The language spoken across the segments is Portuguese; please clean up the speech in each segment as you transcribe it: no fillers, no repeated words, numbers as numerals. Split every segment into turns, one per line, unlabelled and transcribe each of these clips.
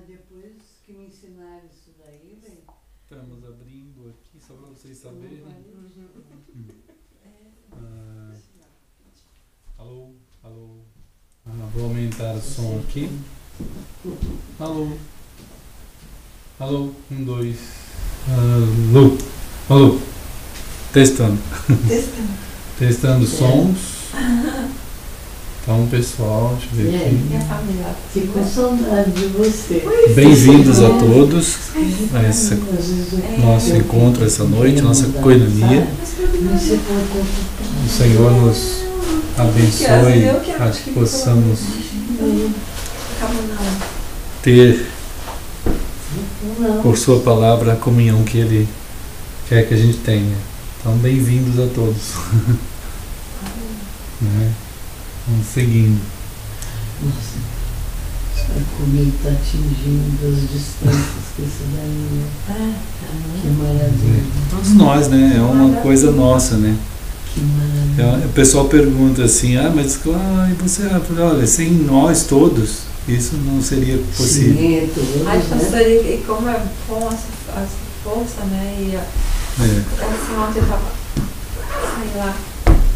depois que me ensinaram isso daí, bem.
Estamos abrindo aqui, só para vocês saberem. Alô, alô. Vou aumentar o som aqui. Alô. Alô, 1, 2. Alô. Alô. Testando. Testando sons. Então, pessoal, deixa eu ver aqui.
Minha família.
Fico com saudade de você.
Bem-vindos a todos a esse nosso encontro essa noite, nossa coinonia. O Senhor nos abençoe a que possamos ter, por Sua palavra, a comunhão que Ele quer que a gente tenha. Então, bem-vindos a todos. Vamos seguindo.
Nossa, comigo está atingindo as distâncias que isso daí, né? Que maravilha.
Todos nós, né? É uma coisa nossa, né?
Que maravilha.
O pessoal pergunta assim, mas e você, olha, sem nós todos, isso não seria possível.
Sim, todos,
pastor, e como é bom essa força, né? E assim, ontem eu tava, sei lá,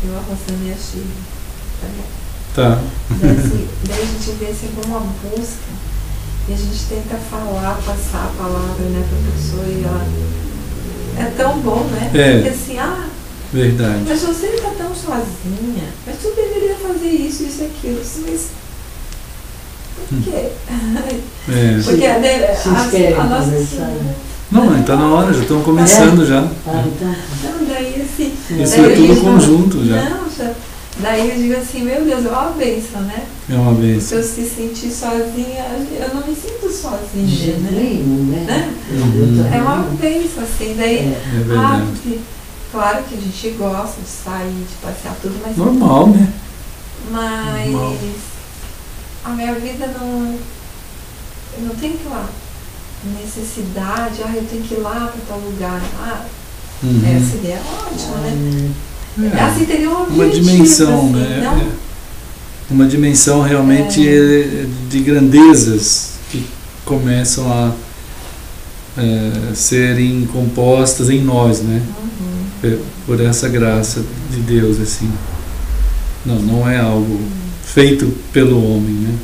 eu arrastando minha xícara.
Tá.
Daí a gente vê assim como uma busca e a gente tenta falar, passar a palavra, né, pra pessoa e ela é tão bom, né? Porque assim,
verdade.
Mas você está tão sozinha, mas tu deveria fazer isso, isso e aquilo, mas por quê? Porque a nossa...
Não, está na hora, já estão começando já.
Então, daí assim...
Isso é tudo conjunto já.
Não, daí eu digo assim, meu Deus, é uma bênção, né?
É uma bênção.
Se eu se sentir sozinha, eu não me sinto sozinha,
jeito nenhum, né?
É uma bênção, assim, daí...
É verdade.
Claro que a gente gosta de sair, de passear tudo, mas...
Normal, né?
Mas...
Normal.
A minha vida não... Eu não tenho que ir lá. Necessidade, eu tenho que ir lá para tal lugar. Essa ideia é ótima, né? Assim teria
uma dimensão, assim, né? Uma dimensão realmente de grandezas que começam a serem compostas em nós, né? Por essa graça de Deus, assim. Não é algo feito pelo homem, né?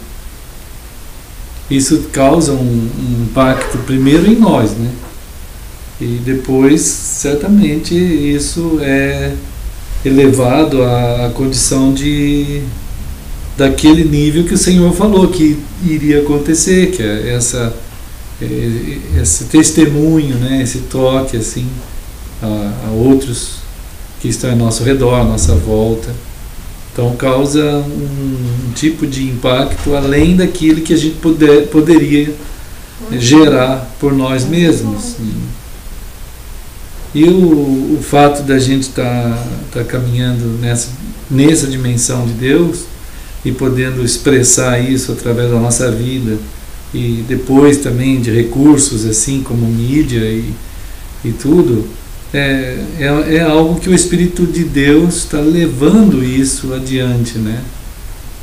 Isso causa um impacto primeiro em nós, né? E depois, certamente, isso é elevado à condição daquele nível que o Senhor falou que iria acontecer, que é esse testemunho, né? Esse toque assim a outros que estão ao nosso redor, à nossa volta. Então causa um tipo de impacto além daquilo que a gente poderia gerar por nós mesmos. E o fato da gente estar caminhando nessa dimensão de Deus e podendo expressar isso através da nossa vida e depois também de recursos assim como mídia e tudo, é algo que o Espírito de Deus está levando isso adiante, né?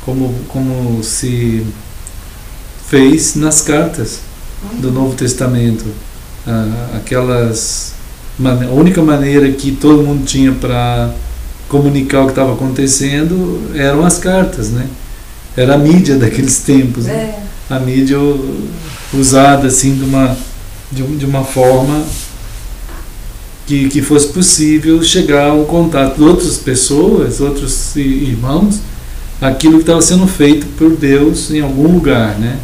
Como se fez nas cartas do Novo Testamento. A única maneira que todo mundo tinha para comunicar o que estava acontecendo eram as cartas, né? Era a mídia daqueles tempos, né? A mídia usada assim de uma forma que fosse possível chegar ao contato de outras pessoas, outros irmãos, aquilo que estava sendo feito por Deus em algum lugar, né?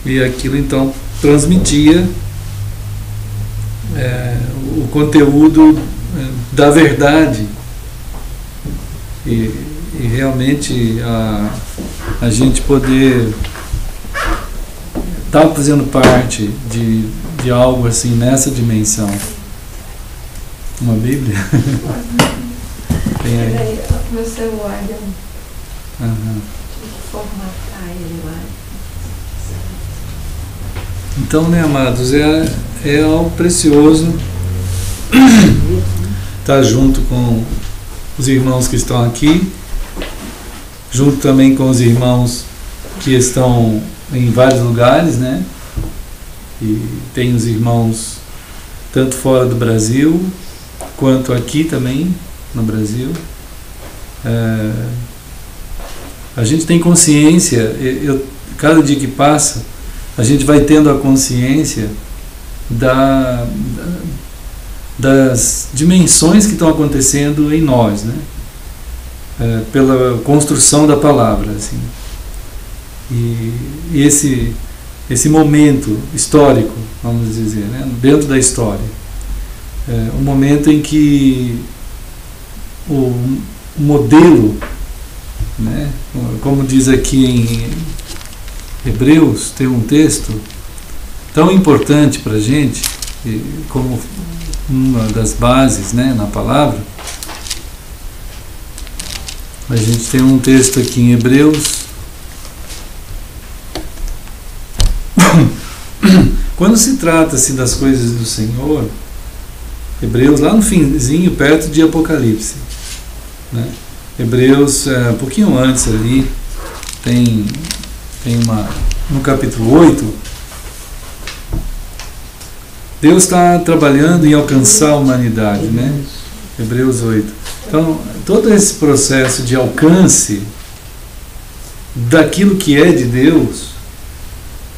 E aquilo então transmitia o conteúdo da verdade e realmente a gente poder estar fazendo parte de algo assim nessa dimensão. Uma Bíblia? Tem aí.
Meu celular deu
Tive
que formatar ele lá.
Então, né, amados, é algo precioso estar junto com os irmãos que estão aqui, junto também com os irmãos que estão em vários lugares, né? E tem os irmãos tanto fora do Brasil quanto aqui também no Brasil. A gente tem consciência, cada dia que passa, a gente vai tendo a consciência das dimensões que estão acontecendo em nós, né? Pela construção da palavra, assim. E esse momento histórico, vamos dizer, né? Dentro da história, um momento em que o modelo, né? Como diz aqui em Hebreus, tem um texto tão importante para a gente, como uma das bases, né, na palavra. A gente tem um texto aqui em Hebreus. Quando se trata-se das coisas do Senhor, Hebreus, lá no finzinho, perto de Apocalipse, né? Hebreus, um pouquinho antes ali, tem no capítulo 8, Deus está trabalhando em alcançar a humanidade, né? Hebreus 8. Então, todo esse processo de alcance daquilo que é de Deus,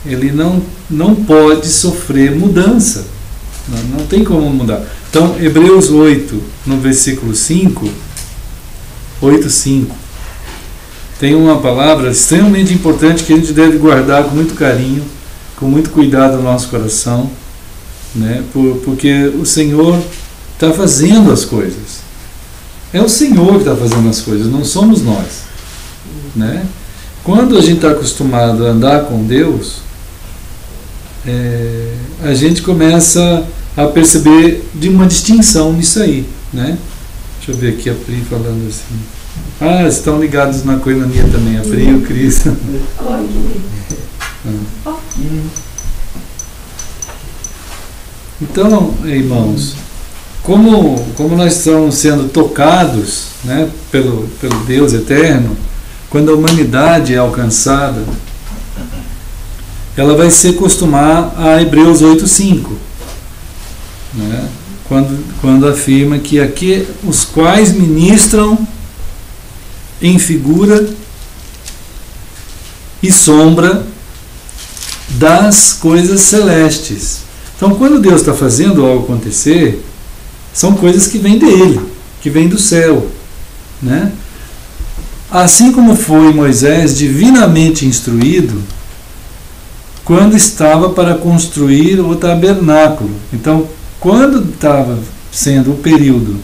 ele não pode sofrer mudança. Não tem como mudar. Então, Hebreus 8, no versículo 5, 8:5, tem uma palavra extremamente importante que a gente deve guardar com muito carinho, com muito cuidado no nosso coração, né? Porque o Senhor está fazendo as coisas. É o Senhor que está fazendo as coisas, não somos nós, né? Quando a gente está acostumado a andar com Deus, a gente começa a perceber de uma distinção nisso aí, né? Deixa eu ver aqui a Pri falando assim. Estão ligados na coinonia também, a Pri e o Cris. Então, irmãos, como nós estamos sendo tocados, né, pelo Deus eterno, quando a humanidade é alcançada, ela vai se acostumar a Hebreus 8:5, né, quando afirma que aqui os quais ministram em figura e sombra das coisas celestes. Então, quando Deus está fazendo algo acontecer, são coisas que vêm dele, que vêm do céu, né? Assim como foi Moisés divinamente instruído quando estava para construir o tabernáculo. Então, quando estava sendo o período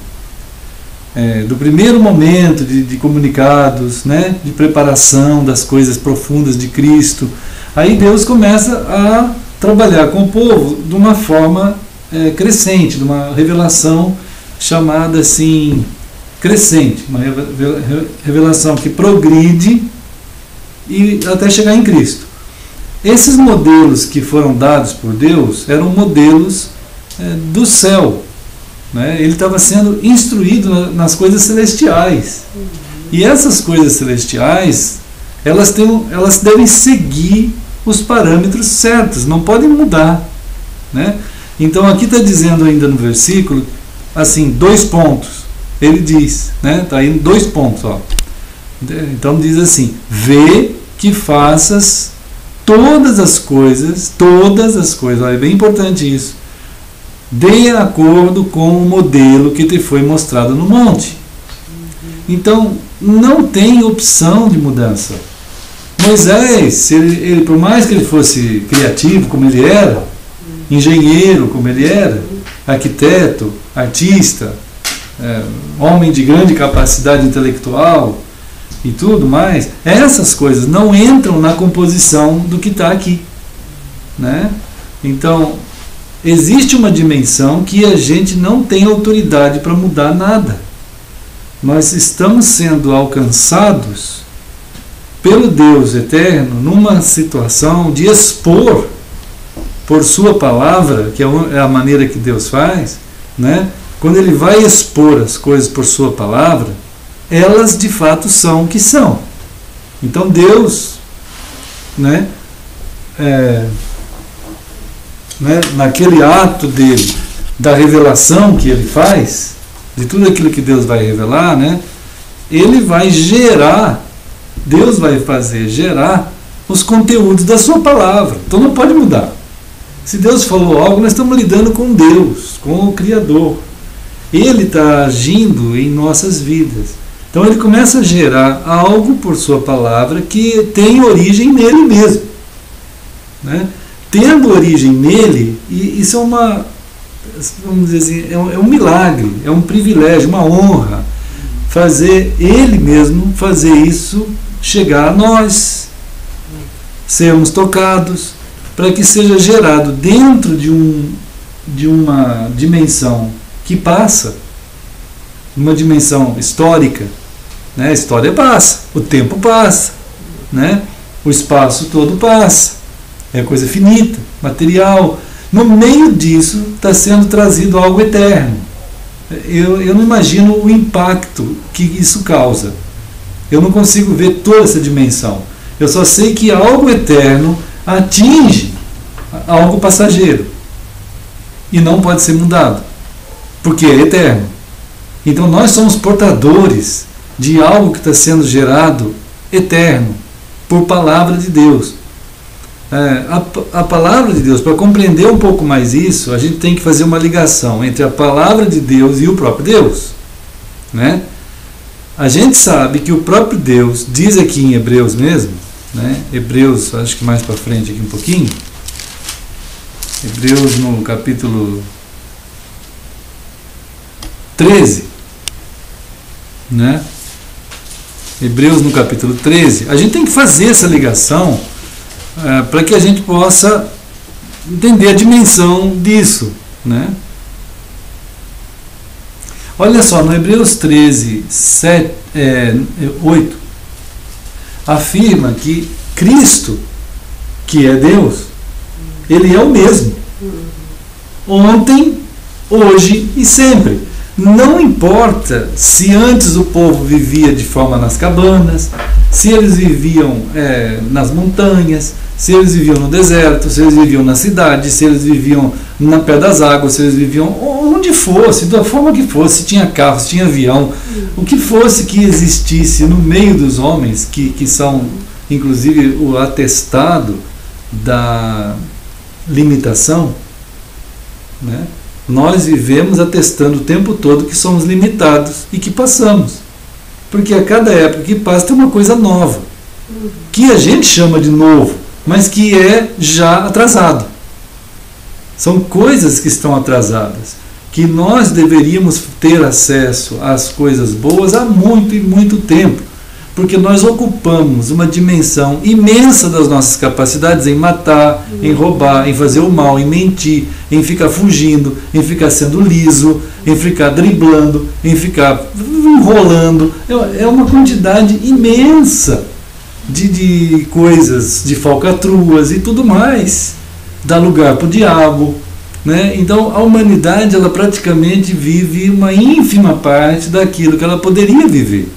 do primeiro momento de comunicados, né, de preparação das coisas profundas de Cristo, aí Deus começa a trabalhar com o povo de uma forma crescente, de uma revelação chamada assim crescente, uma revelação que progride e até chegar em Cristo. Esses modelos que foram dados por Deus eram modelos do céu, né? Ele estava sendo instruído nas coisas celestiais. E essas coisas celestiais, elas devem seguir os parâmetros certos, não podem mudar, né? Então aqui está dizendo ainda no versículo, assim, 2 pontos. Ele diz, né? Está aí 2 pontos, ó. Então diz assim: vê que faças todas as coisas, é bem importante isso, de acordo com o modelo que te foi mostrado no monte. Então, não tem opção de mudança. Moisés, ele, por mais que ele fosse criativo, como ele era, engenheiro, como ele era, arquiteto, artista, homem de grande capacidade intelectual e tudo mais, essas coisas não entram na composição do que está aqui, né? Então, existe uma dimensão que a gente não tem autoridade para mudar nada. Nós estamos sendo alcançados pelo Deus eterno numa situação de expor por sua palavra, que é a maneira que Deus faz, né? Quando ele vai expor as coisas por sua palavra, elas de fato são o que são. Então Deus né, naquele ato dele, da revelação que ele faz, de tudo aquilo que Deus vai revelar, né, ele vai gerar, Deus vai fazer gerar os conteúdos da sua palavra. Então não pode mudar. Se Deus falou algo, nós estamos lidando com Deus, com o Criador. Ele está agindo em nossas vidas. Então ele começa a gerar algo por sua palavra que tem origem nele mesmo, né? Tendo origem nele, e isso é uma, vamos dizer assim, é um milagre, é um privilégio, uma honra, fazer ele mesmo, fazer isso chegar a nós, sermos tocados, para que seja gerado dentro de uma dimensão que passa, uma dimensão histórica, né? A história passa, o tempo passa, né? O espaço todo passa, é coisa finita, material. No meio disso está sendo trazido algo eterno. Eu não imagino o impacto que isso causa. Eu não consigo ver toda essa dimensão. Eu só sei que algo eterno atinge algo passageiro e não pode ser mudado, porque é eterno. Então nós somos portadores de algo que está sendo gerado eterno, por palavra de Deus. A palavra de Deus, para compreender um pouco mais isso, a gente tem que fazer uma ligação entre a palavra de Deus e o próprio Deus, né? A gente sabe que o próprio Deus, diz aqui em Hebreus mesmo, né? Hebreus, acho que mais para frente aqui um pouquinho, Hebreus no capítulo 13, né? Hebreus no capítulo 13, a gente tem que fazer essa ligação para que a gente possa entender a dimensão disso, né? Olha só, no Hebreus 13, 8, afirma que Cristo, que é Deus, ele é o mesmo, ontem, hoje e sempre. Não importa se antes o povo vivia de forma nas cabanas, se eles viviam nas montanhas, se eles viviam no deserto, se eles viviam na cidade, se eles viviam na pé das águas, se eles viviam onde fosse, da forma que fosse, se tinha carro, se tinha avião, o que fosse que existisse no meio dos homens, que são inclusive o atestado da limitação, né? Nós vivemos atestando o tempo todo que somos limitados e que passamos, porque a cada época que passa tem uma coisa nova, que a gente chama de novo, mas que é já atrasado. São coisas que estão atrasadas, que nós deveríamos ter acesso às coisas boas há muito e muito tempo, porque nós ocupamos uma dimensão imensa das nossas capacidades em matar, em roubar, em fazer o mal, em mentir, em ficar fugindo, em ficar sendo liso, em ficar driblando, em ficar enrolando. É uma quantidade imensa de coisas, de falcatruas e tudo mais. Dá lugar para o diabo, né? Então a humanidade, ela praticamente vive uma ínfima parte daquilo que ela poderia viver.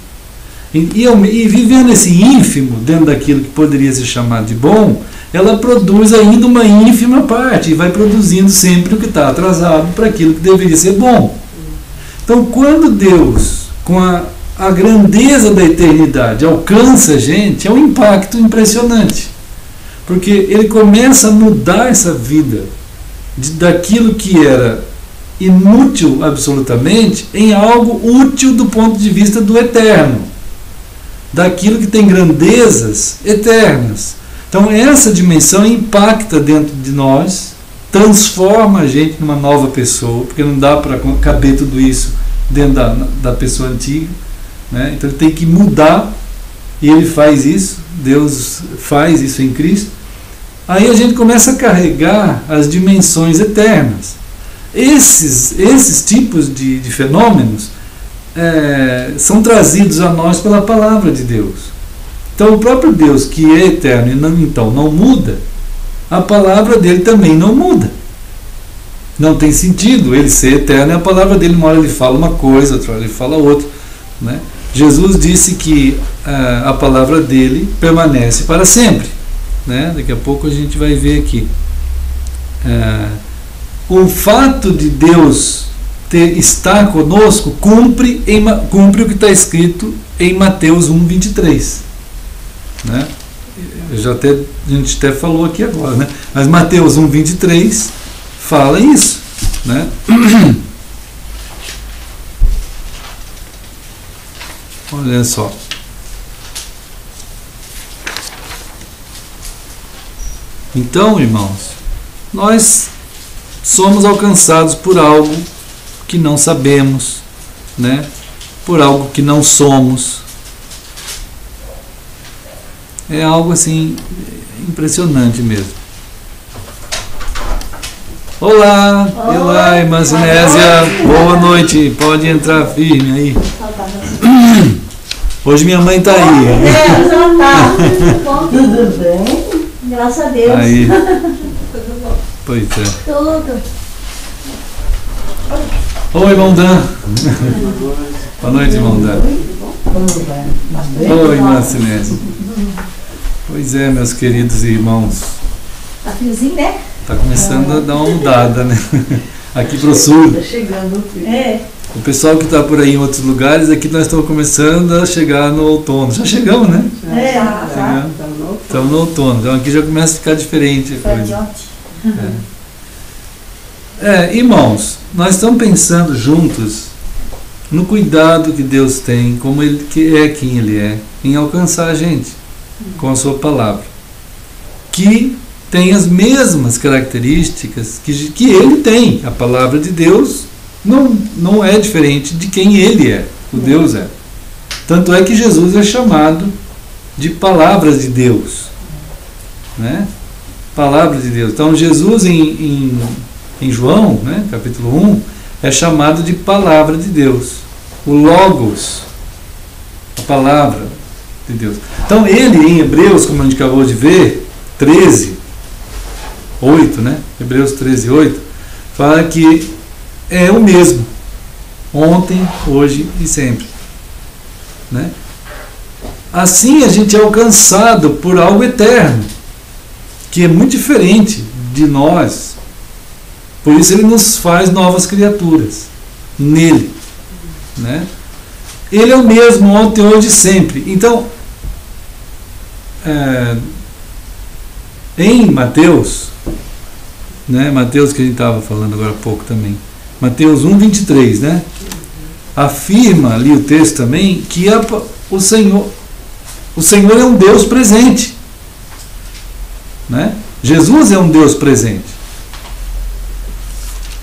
E vivendo esse ínfimo dentro daquilo que poderia ser chamado de bom, ela produz ainda uma ínfima parte e vai produzindo sempre o que está atrasado para aquilo que deveria ser bom. Então, quando Deus, com a grandeza da eternidade, alcança a gente, é um impacto impressionante, porque ele começa a mudar essa vida daquilo que era inútil absolutamente em algo útil do ponto de vista do eterno, daquilo que tem grandezas eternas. Então essa dimensão impacta dentro de nós, transforma a gente numa nova pessoa, porque não dá para caber tudo isso dentro da pessoa antiga, né? Então ele tem que mudar, e ele faz isso, Deus faz isso em Cristo. Aí a gente começa a carregar as dimensões eternas. Esses tipos de fenômenos são trazidos a nós pela palavra de Deus. Então o próprio Deus, que é eterno e então não muda, a palavra dele também não muda. Não tem sentido ele ser eterno e a palavra dele, uma hora ele fala uma coisa, outra hora ele fala outra, né? Jesus disse que a palavra dele permanece para sempre. né? Daqui a pouco a gente vai ver aqui. O fato de Deus estar conosco cumpre o que está escrito em Mateus 1:23, né? A gente até falou aqui agora, né? Mas Mateus 1:23 fala isso, né? Olha só. Então, irmãos, nós somos alcançados por algo que não sabemos, né? Por algo que não somos. É algo assim impressionante mesmo. Olá, olá, irmã Sinésia, boa noite, pode entrar firme aí. Hoje minha mãe está aí.
Tudo bem?
Graças a Deus.
Aí. Pois é.
Tudo.
Oi, irmão Dan. Boa noite, irmão Dan. Oi, irmã Sinésia. Pois é, meus queridos irmãos.
Tá friozinho, né?
Tá começando a dar uma mudada, né? Aqui pro sul.
Tá chegando o frio.
O pessoal que está por aí em outros lugares, aqui nós estamos começando a chegar no outono. Já chegamos, né? Estamos no outono. Então aqui já começa a ficar diferente a coisa. Irmãos, nós estamos pensando juntos no cuidado que Deus tem, como Ele é quem Ele é, em alcançar a gente com a sua palavra, que tem as mesmas características que Ele tem. A palavra de Deus não é diferente de quem Ele é, o Deus é. Tanto é que Jesus é chamado de palavras de Deus, né? Palavra de Deus. Então Jesus em João, né, capítulo 1, é chamado de palavra de Deus, o Logos, a palavra de Deus. Então ele em Hebreus, como a gente acabou de ver, 13:8, né? Hebreus 13:8, fala que é o mesmo, ontem, hoje e sempre, né? Assim a gente é alcançado por algo eterno, que é muito diferente de nós. Por isso ele nos faz novas criaturas nele, né? Ele é o mesmo ontem, hoje e sempre. Então, em Mateus, né? Mateus que a gente estava falando agora há pouco também, Mateus 1:23, né? Afirma ali o texto também que o Senhor é um Deus presente, né? Jesus é um Deus presente.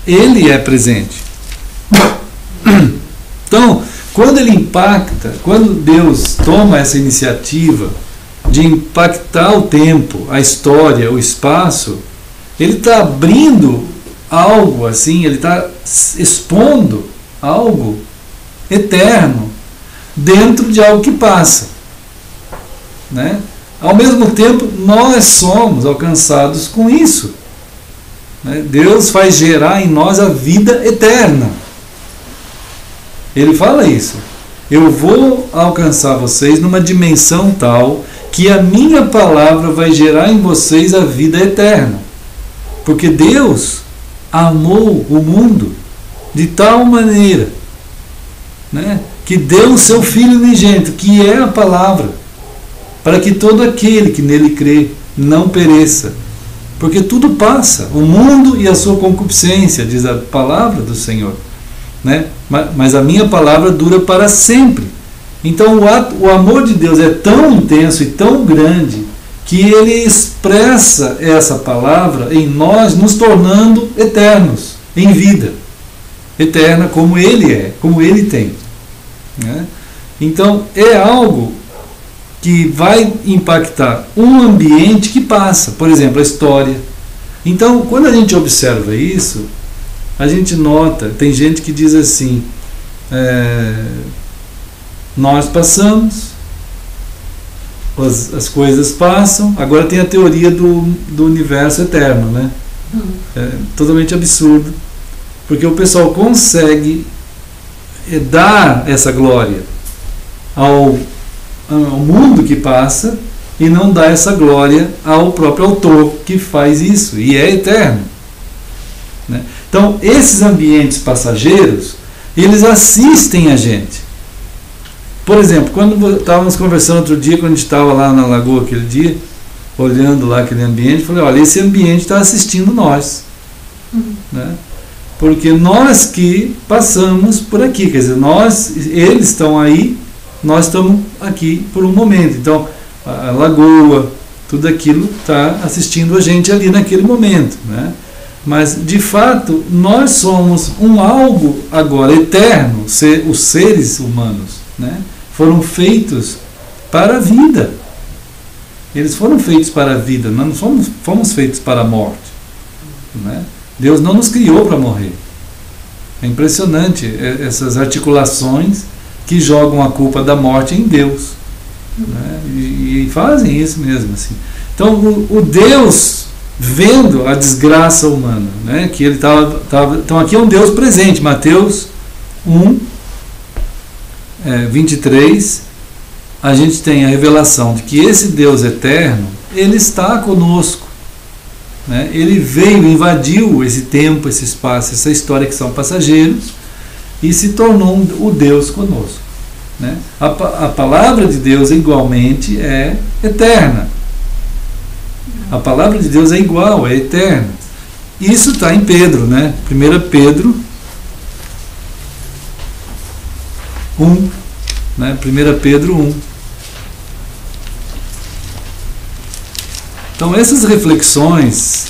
Ele é presente. Então, quando Deus toma essa iniciativa de impactar o tempo, a história, o espaço, Ele está abrindo algo assim, Ele está expondo algo eterno dentro de algo que passa, né? Ao mesmo tempo, nós somos alcançados com isso, né? Deus faz gerar em nós a vida eterna. Ele fala isso. Eu vou alcançar vocês numa dimensão tal que a minha palavra vai gerar em vocês a vida eterna. Porque Deus amou o mundo de tal maneira, né, que deu o seu Filho unigênito, que é a palavra, para que todo aquele que nele crê não pereça. Porque tudo passa, o mundo e a sua concupiscência, diz a palavra do Senhor, né? Mas a minha palavra dura para sempre. Então o amor de Deus é tão intenso e tão grande que Ele expressa essa palavra em nós, nos tornando eternos, em vida eterna, como Ele é, como Ele tem, né? Então é algo que vai impactar um ambiente que passa, por exemplo, a história. Então, quando a gente observa isso, a gente nota, tem gente que diz assim, nós passamos, as coisas passam, agora tem a teoria do universo eterno, né? É totalmente absurdo, porque o pessoal consegue dar essa glória ao mundo que passa e não dá essa glória ao próprio autor que faz isso, e é eterno, né? Então, esses ambientes passageiros, eles assistem a gente. Por exemplo, quando estávamos conversando outro dia, quando a gente estava lá na lagoa aquele dia, olhando lá aquele ambiente, falei, olha, esse ambiente está assistindo nós, né? Porque nós que passamos por aqui, quer dizer, eles estão aí, nós estamos aqui por um momento. Então, a lagoa, tudo aquilo está assistindo a gente ali naquele momento, né? Mas, de fato, nós somos um algo agora eterno, os seres humanos, né? Foram feitos para a vida. Eles foram feitos para a vida, nós não fomos feitos para a morte, né? Deus não nos criou para morrer. É impressionante essas articulações que jogam a culpa da morte em Deus, né? E fazem isso mesmo, assim. Então, o Deus, vendo a desgraça humana, né, que ele então aqui é um Deus presente. Mateus 1, 23, a gente tem a revelação de que esse Deus eterno, ele está conosco, né? Ele veio, invadiu esse tempo, esse espaço, essa história que são passageiros, e se tornou o Deus conosco, né? A palavra de Deus igualmente é eterna. A palavra de Deus é igual, é eterna. Isso está em Pedro, né? 1 Pedro 1, né? 1 Pedro 1. Então essas reflexões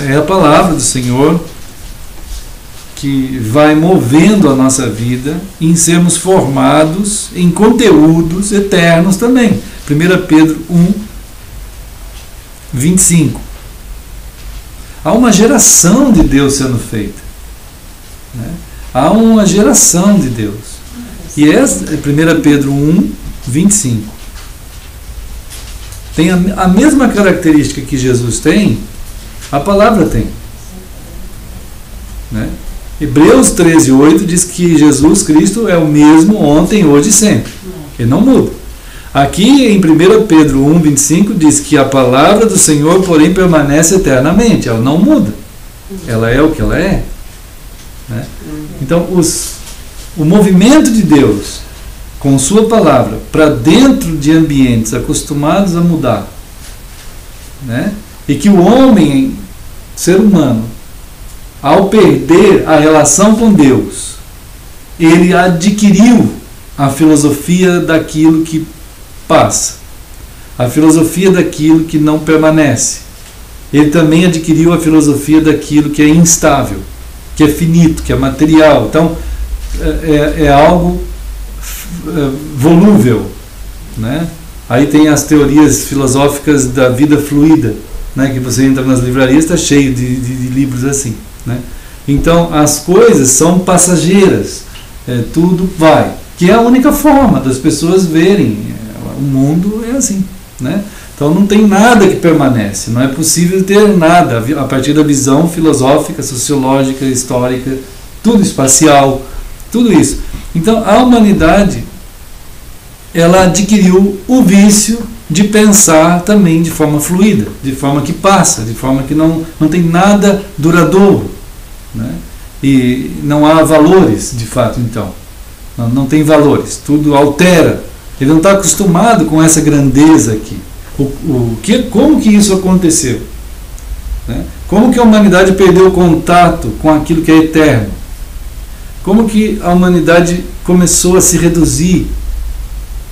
é a palavra do Senhor que vai movendo a nossa vida em sermos formados em conteúdos eternos também. 1 Pedro 1, 25. Há uma geração de Deus sendo feita, né? Há uma geração de Deus. E é 1 Pedro 1, 25. Tem a mesma característica que Jesus tem, a palavra tem, né? Hebreus 13, 8 diz que Jesus Cristo é o mesmo ontem, hoje e sempre. Ele não muda. Aqui em 1 Pedro 1, 25 diz que a palavra do Senhor, porém, permanece eternamente. Ela não muda. Ela é o que ela é, né? Então, o movimento de Deus com sua palavra para dentro de ambientes acostumados a mudar, né? E que o homem, ser humano, ao perder a relação com Deus, ele adquiriu a filosofia daquilo que passa, a filosofia daquilo que não permanece. Ele também adquiriu a filosofia daquilo que é instável, que é finito, que é material. Então, é algo volúvel, né? Aí tem as teorias filosóficas da vida fluida, né? Que você entra nas livrarias, está cheio de livros assim, né? Então as coisas são passageiras, tudo vai, que é a única forma das pessoas verem o mundo é assim, né? Então não tem nada que permanece, não é possível ter nada a partir da visão filosófica, sociológica, histórica, tudo espacial, tudo isso. Então a humanidade, ela adquiriu o vício de pensar também de forma fluida, de forma que passa, de forma que não tem nada duradouro, né? E não há valores, de fato, então. Não tem valores, tudo altera. Ele não está acostumado com essa grandeza aqui. Como que isso aconteceu, né? Como que a humanidade perdeu o contato com aquilo que é eterno? Como que a humanidade começou a se reduzir,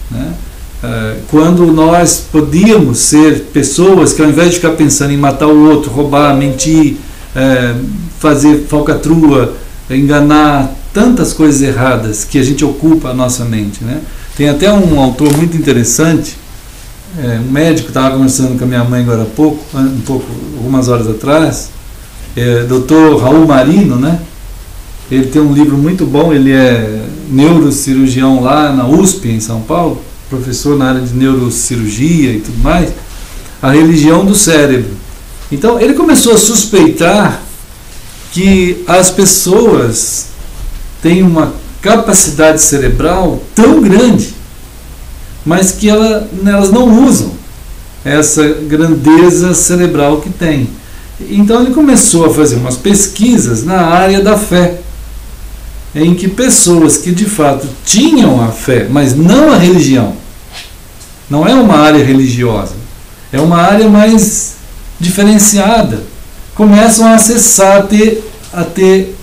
né? Quando nós podíamos ser pessoas que, ao invés de ficar pensando em matar o outro, roubar, mentir, fazer falcatrua, enganar, tantas coisas erradas que a gente ocupa a nossa mente, né? Tem até um autor muito interessante, um médico, estava conversando com a minha mãe agora há pouco, algumas horas atrás, Dr. Raul Marino, né? Ele tem um livro muito bom, ele é neurocirurgião lá na USP, em São Paulo, professor na área de neurocirurgia e tudo mais, a religião do cérebro. Então ele começou a suspeitar que as pessoas têm uma capacidade cerebral tão grande, mas que elas não usam essa grandeza cerebral que tem. Então ele começou a fazer umas pesquisas na área da fé, em que pessoas que de fato tinham a fé, mas não a religião, não é uma área religiosa, é uma área mais diferenciada, começam a acessar, a ter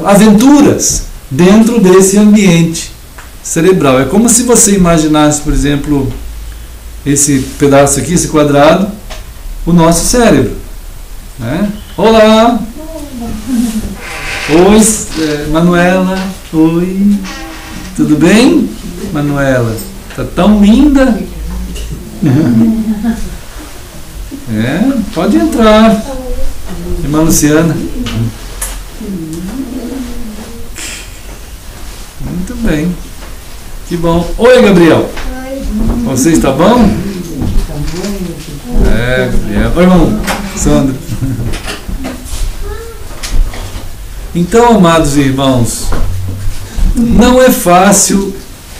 aventuras dentro desse ambiente cerebral. É como se você imaginasse, por exemplo, esse pedaço aqui, esse quadrado, o nosso cérebro, né? Olá! Oi, Manuela. Oi, tudo bem, Manuela? Tá tão linda. Pode entrar, irmã Luciana. Muito bem, que bom. Oi, Gabriel. Você está bom? Gabriel. Oi, irmão Sandro. Então, amados irmãos, não é fácil,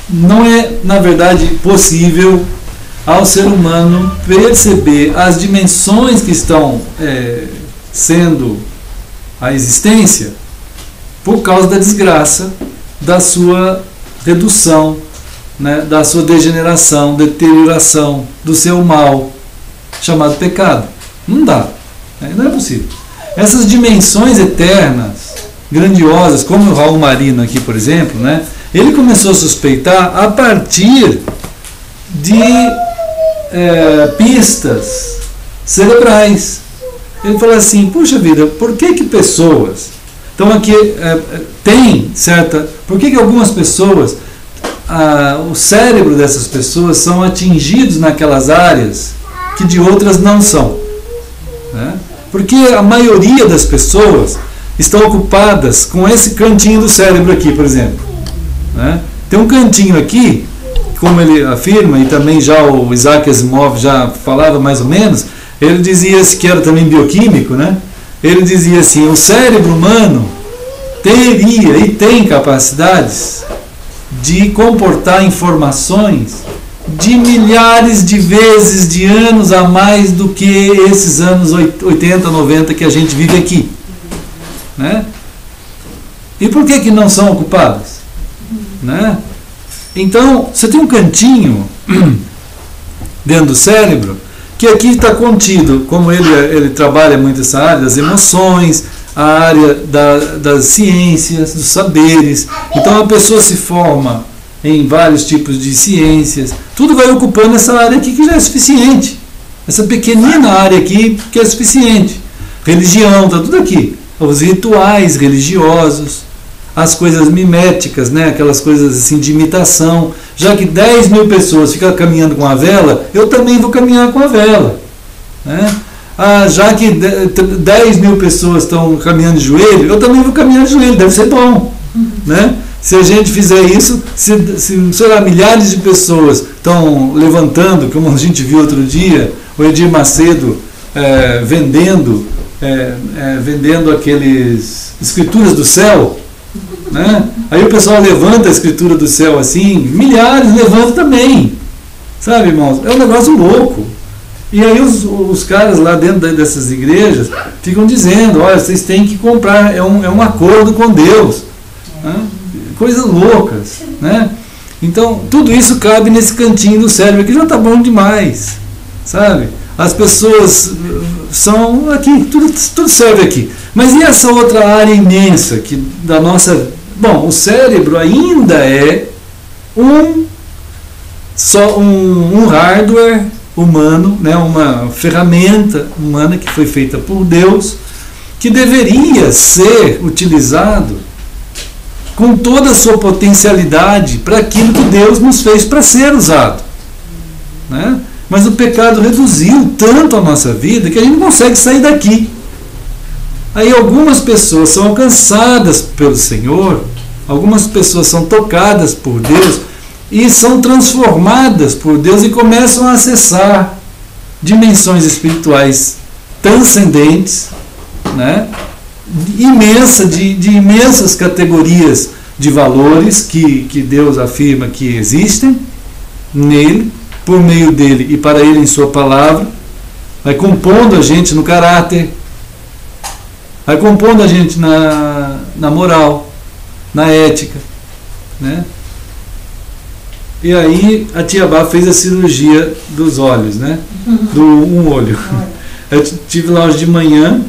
não é, na verdade, possível ao ser humano perceber as dimensões que estão sendo a existência por causa da desgraça, da sua redução, né, da sua degeneração, deterioração, do seu mal, chamado pecado. Não dá, né? Não é possível. Essas dimensões eternas, grandiosas, como o Raul Marino aqui, por exemplo, né, ele começou a suspeitar a partir de pistas cerebrais. Ele falou assim, puxa vida, por que pessoas... Então aqui tem certa... Por que algumas pessoas... o cérebro dessas pessoas são atingidos naquelas áreas que de outras não são, né? Porque a maioria das pessoas estão ocupadas com esse cantinho do cérebro aqui, por exemplo, né? Tem um cantinho aqui, como ele afirma, e também já o Isaac Asimov já falava mais ou menos, ele dizia que era também bioquímico, né? Ele dizia assim, o cérebro humano teria e tem capacidades de comportar informações de milhares de vezes, de anos a mais do que esses anos 80, 90 que a gente vive aqui, né? E por que não são ocupadas, né? Então, você tem um cantinho dentro do cérebro que aqui está contido, como ele trabalha muito essa área das emoções, a área das ciências, dos saberes. Então a pessoa se forma em vários tipos de ciências, tudo vai ocupando essa área aqui que já é suficiente, essa pequenina área aqui que é suficiente. Religião, está tudo aqui, os rituais religiosos, as coisas miméticas, né? Aquelas coisas assim de imitação. Já que 10 mil pessoas ficam caminhando com a vela, eu também vou caminhar com a vela, né? Já que 10 mil pessoas estão caminhando de joelho, eu também vou caminhar de joelho, deve ser bom, né? Se a gente fizer isso, sei lá, milhares de pessoas estão levantando, como a gente viu outro dia, o Edir Macedo vendendo aqueles escrituras do céu, né? Aí o pessoal levanta a escritura do céu assim, milhares levantam também, sabe, irmãos? É um negócio louco. E aí os caras lá dentro dessas igrejas ficam dizendo, olha, vocês têm que comprar, é um acordo com Deus, né? Coisas loucas, né? Então tudo isso cabe nesse cantinho do cérebro que já está bom demais, sabe? As pessoas são aqui, tudo serve aqui. Mas e essa outra área imensa que da nossa... Bom, o cérebro ainda é um hardware humano, né, uma ferramenta humana que foi feita por Deus, que deveria ser utilizado com toda a sua potencialidade para aquilo que Deus nos fez para ser usado, né? Mas o pecado reduziu tanto a nossa vida que a gente não consegue sair daqui. Aí algumas pessoas são alcançadas pelo Senhor, algumas pessoas são tocadas por Deus e são transformadas por Deus e começam a acessar dimensões espirituais transcendentes, né? De imensas categorias de valores que Deus afirma que existem nele, por meio dele e para ele em sua palavra, vai compondo a gente no caráter, vai compondo a gente na moral, na ética, né? E aí a tia Bá fez a cirurgia dos olhos, né? Do um olho. Eu tive lá hoje de manhã,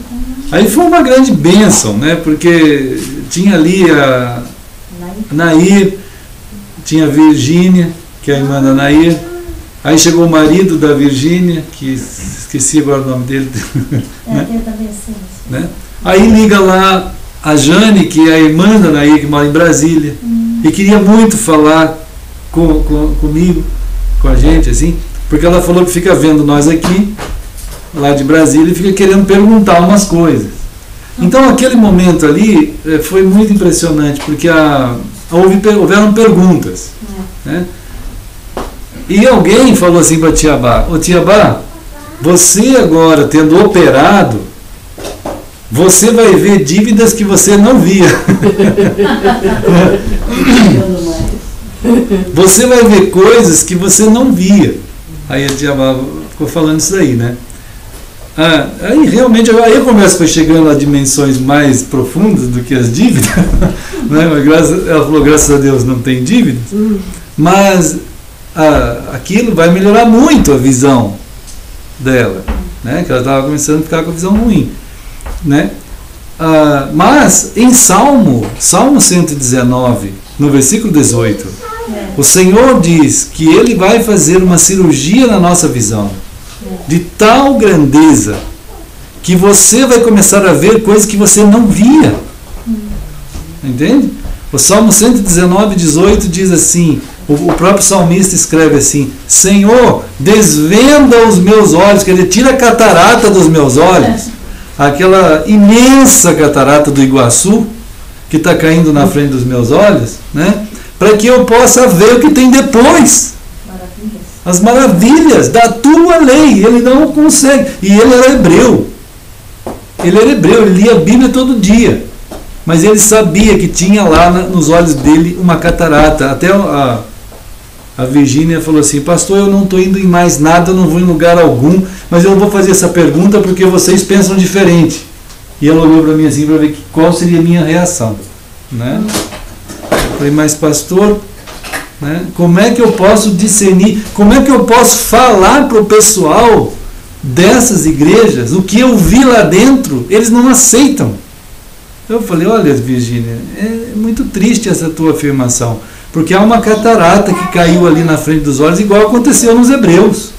aí foi uma grande bênção, né? Porque tinha ali a Nair, tinha a Virgínia, que é a irmã da Nair, aí chegou o marido da Virgínia, que esqueci agora o nome dele, né? Né? Aí liga lá a Jane, que é a irmã da Nair, que mora em Brasília, e queria muito falar comigo, com a gente, assim, porque ela falou que fica vendo nós aqui, lá de Brasília, e fica querendo perguntar umas coisas. Então aquele momento ali foi muito impressionante, porque houveram perguntas, né? E alguém falou assim para a tia Bá: ô tia Bá, você agora tendo operado, você vai ver dívidas que você não via. Você vai ver coisas que você não via. Aí a tia Bá ficou falando isso aí, né? Aí realmente aí a conversa foi chegando a dimensões mais profundas do que as dívidas, né? Mas ela falou, graças a Deus não tem dívidas, mas aquilo vai melhorar muito a visão dela, né? Que ela estava começando a ficar com a visão ruim, né? Mas em Salmo 119, no versículo 18, o Senhor diz que Ele vai fazer uma cirurgia na nossa visão, de tal grandeza, que você vai começar a ver coisas que você não via. Entende? O Salmo 119, 18 diz assim, o próprio salmista escreve assim: Senhor, desvenda os meus olhos, quer dizer, tira a catarata dos meus olhos, aquela imensa catarata do Iguaçu, que está caindo na frente dos meus olhos, né? Para que eu possa ver o que tem depois. As maravilhas da tua lei. Ele não consegue. E ele era hebreu. Ele lia a Bíblia todo dia. Mas ele sabia que tinha lá nos olhos dele uma catarata. Até a Virgínia falou assim: pastor, eu não estou indo em mais nada, eu não vou em lugar algum, mas eu vou fazer essa pergunta porque vocês pensam diferente. E ela olhou para mim assim para ver qual seria a minha reação, né? Eu falei: mas pastor, né, como é que eu posso discernir, como é que eu posso falar para o pessoal dessas igrejas o que eu vi lá dentro? Eles não aceitam. Eu falei: olha, Virgínia, é muito triste essa tua afirmação, porque há uma catarata que caiu ali na frente dos olhos, igual aconteceu nos hebreus.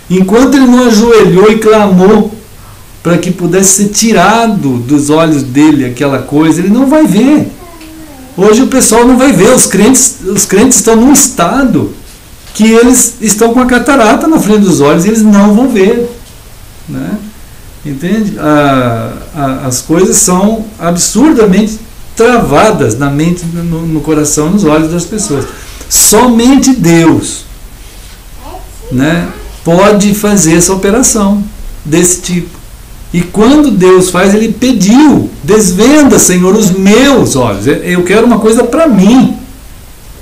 Enquanto ele não ajoelhou e clamou para que pudesse ser tirado dos olhos dele aquela coisa, ele não vai ver. Hoje o pessoal não vai ver, os crentes estão num estado que eles estão com a catarata na frente dos olhos e eles não vão ver, né? Entende? As coisas são absurdamente travadas na mente, no coração, nos olhos das pessoas. Somente Deus, né, pode fazer essa operação desse tipo. E quando Deus faz, Ele pediu: desvenda, Senhor, os meus olhos. Eu quero uma coisa para mim,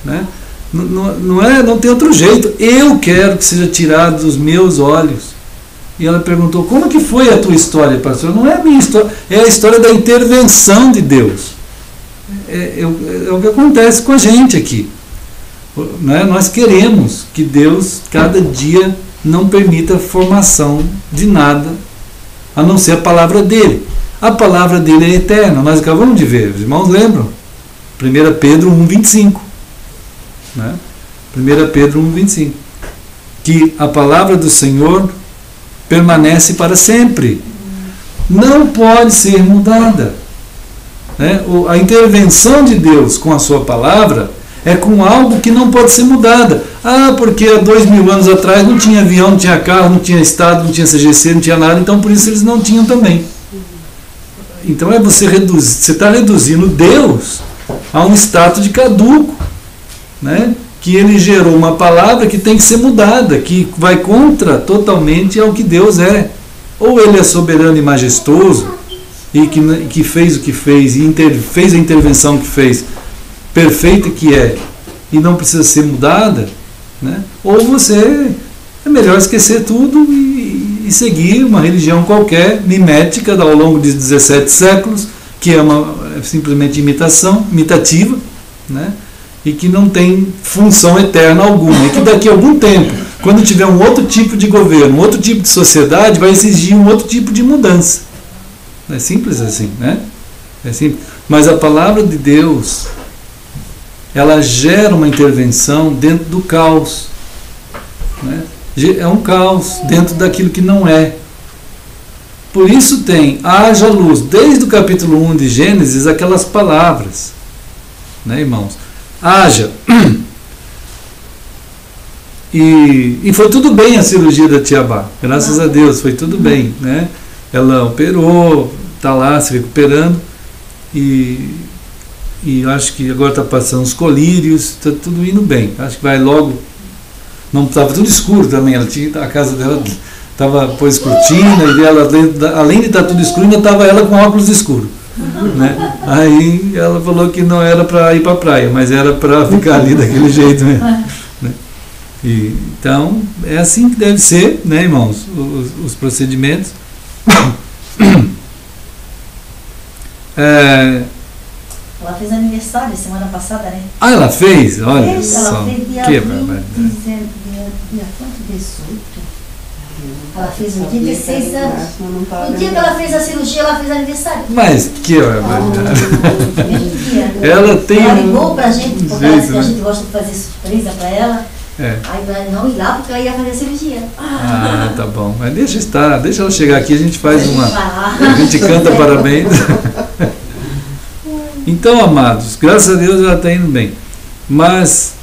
né? Não tem outro jeito. Eu quero que seja tirado dos meus olhos. E ela perguntou: como que foi a tua história, pastor? Não é a minha história, é a história da intervenção de Deus. É o que acontece com a gente aqui, né? Nós queremos que Deus cada dia não permita a formação de nada a não ser a palavra dele. A palavra dele é eterna. Nós acabamos de ver, os irmãos lembram? 1 Pedro 1,25, né? 1 Pedro 1,25, que a palavra do Senhor permanece para sempre, não pode ser mudada, né? A intervenção de Deus com a sua palavra é com algo que não pode ser mudada. Porque há 2000 anos atrás não tinha avião, não tinha carro, não tinha estado, não tinha CGC, não tinha nada, então por isso eles não tinham também. Então você está reduzindo Deus a um status de caduco, né? Que ele gerou uma palavra que tem que ser mudada, que vai contra totalmente ao que Deus é. Ou ele é soberano e majestoso, e que fez o que fez, e fez a intervenção que fez perfeita que é e não precisa ser mudada, né? Ou você é melhor esquecer tudo e seguir uma religião qualquer, mimética, ao longo de 17 séculos, que é simplesmente imitativa, né? E que não tem função eterna alguma, e que daqui a algum tempo, quando tiver um outro tipo de governo, um outro tipo de sociedade, vai exigir um outro tipo de mudança. É simples assim, né? É simples. Mas a palavra de Deus, ela gera uma intervenção dentro do caos, né? É um caos dentro daquilo que não é. Por isso haja luz, desde o capítulo 1 de Gênesis, aquelas palavras, né, irmãos? Haja. E foi tudo bem a cirurgia da tia Bá, graças a Deus, foi tudo bem, né? Ela operou, está lá se recuperando, e acho que agora está passando os colírios, está tudo indo bem, acho que vai logo. Não estava tudo escuro também, a casa dela estava pôs cortina, e ela, além de estar tudo escuro, ainda estava ela com óculos escuros, né? Aí ela falou que não era para ir para a praia, mas era para ficar ali daquele jeito mesmo, né? Então é assim que deve ser, né, irmãos, os procedimentos.
Ela fez aniversário semana passada, né?
Ah, ela fez? Olha
ela
só.
fez dia
Que
18. Ela fez no dia 16 anos. No dia que ela fez a cirurgia, ela fez aniversário.
Mas que ela tem.
Ela ligou pra gente, porque a gente gosta de fazer surpresa pra ela. Aí pra não ir lá porque ela ia fazer a cirurgia.
Ah, tá bom. Mas deixa ela chegar aqui, a gente faz a gente canta parabéns. Então, amados, graças a Deus ela está indo bem. Mas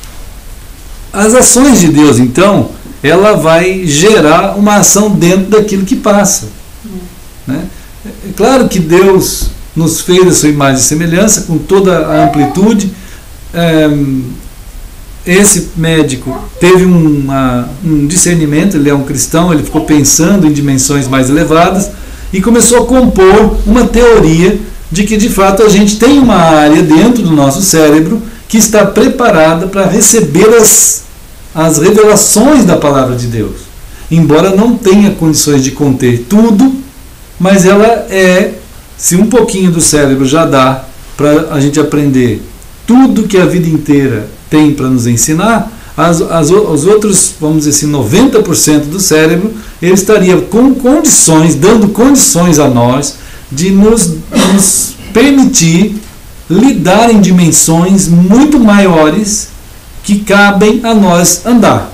as ações de Deus, então, ela vai gerar uma ação dentro daquilo que passa, né? É claro que Deus nos fez a sua imagem e semelhança, com toda a amplitude. Esse médico teve um discernimento, ele é um cristão, ele ficou pensando em dimensões mais elevadas e começou a compor uma teoria de que de fato a gente tem uma área dentro do nosso cérebro que está preparada para receber as revelações da palavra de Deus. Embora não tenha condições de conter tudo, mas ela se um pouquinho do cérebro já dá para a gente aprender tudo que a vida inteira tem para nos ensinar, os outros, vamos dizer assim, 90% do cérebro, ele estaria com condições, dando condições a nós de nos permitir lidar em dimensões muito maiores que cabem a nós andar,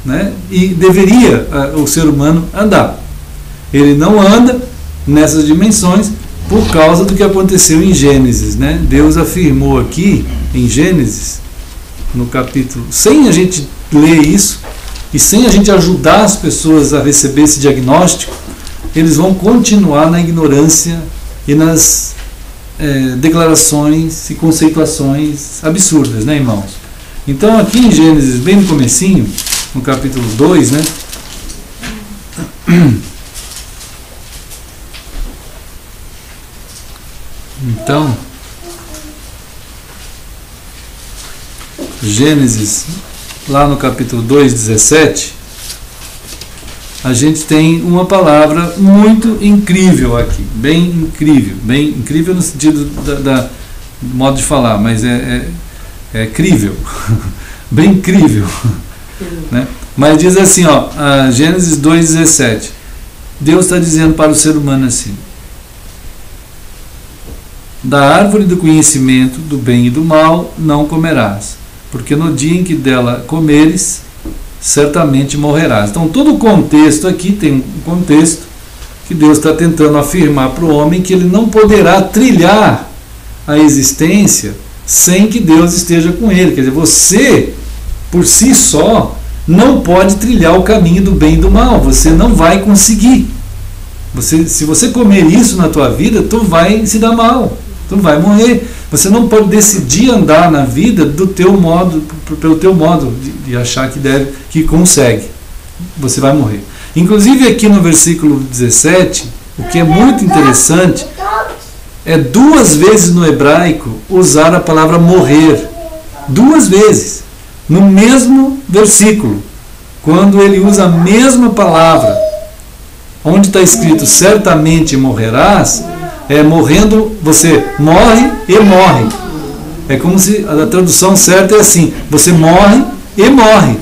né? E deveria o ser humano andar. Ele não anda nessas dimensões por causa do que aconteceu em Gênesis, né? Deus afirmou aqui em Gênesis, no capítulo, sem a gente ler isso e sem a gente ajudar as pessoas a receber esse diagnóstico, eles vão continuar na ignorância e nas declarações e conceituações absurdas, né, irmãos? Então aqui em Gênesis, bem no comecinho, no capítulo 2, né? Então, Gênesis, lá no capítulo 2, 17, a gente tem uma palavra muito incrível aqui, bem incrível no sentido do modo de falar, mas é crível, bem incrível, né? Mas diz assim, Gênesis 2,17, Deus está dizendo para o ser humano assim: da árvore do conhecimento do bem e do mal não comerás, porque no dia em que dela comeres, certamente morrerás. Então todo o contexto aqui tem um contexto que Deus está tentando afirmar para o homem que ele não poderá trilhar a existência sem que Deus esteja com ele. Quer dizer, você por si só não pode trilhar o caminho do bem e do mal, você não vai conseguir. Se você comer isso na tua vida, tu vai se dar mal, tu vai morrer. Você não pode decidir andar na vida do teu modo, pelo teu modo de achar que consegue. Você vai morrer. Inclusive aqui no versículo 17, o que é muito interessante é 2 vezes no hebraico usar a palavra morrer. 2 vezes. No mesmo versículo. Quando ele usa a mesma palavra. Onde está escrito certamente morrerás, morrendo, você morre e morre. É como se a tradução certa é assim: você morre e morre.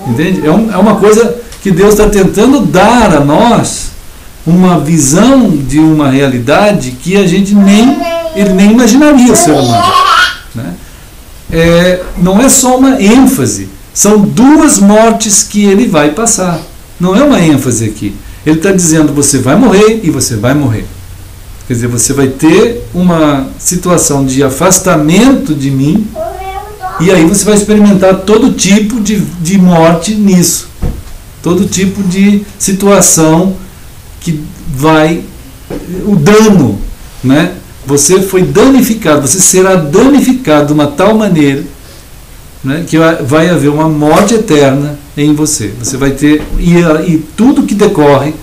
Entende? É uma coisa que Deus está tentando dar a nós, uma visão de uma realidade que a gente ele nem imaginaria o ser humano. Né? Não é só uma ênfase, são 2 mortes que ele vai passar. Não é uma ênfase aqui. Ele está dizendo: você vai morrer e você vai morrer. Quer dizer, você vai ter uma situação de afastamento de mim, e aí você vai experimentar todo tipo de morte nisso. Todo tipo de situação que vai... O dano, né? Você foi danificado, você será danificado de uma tal maneira, né, que vai haver uma morte eterna em você. Você vai ter... E tudo que decorre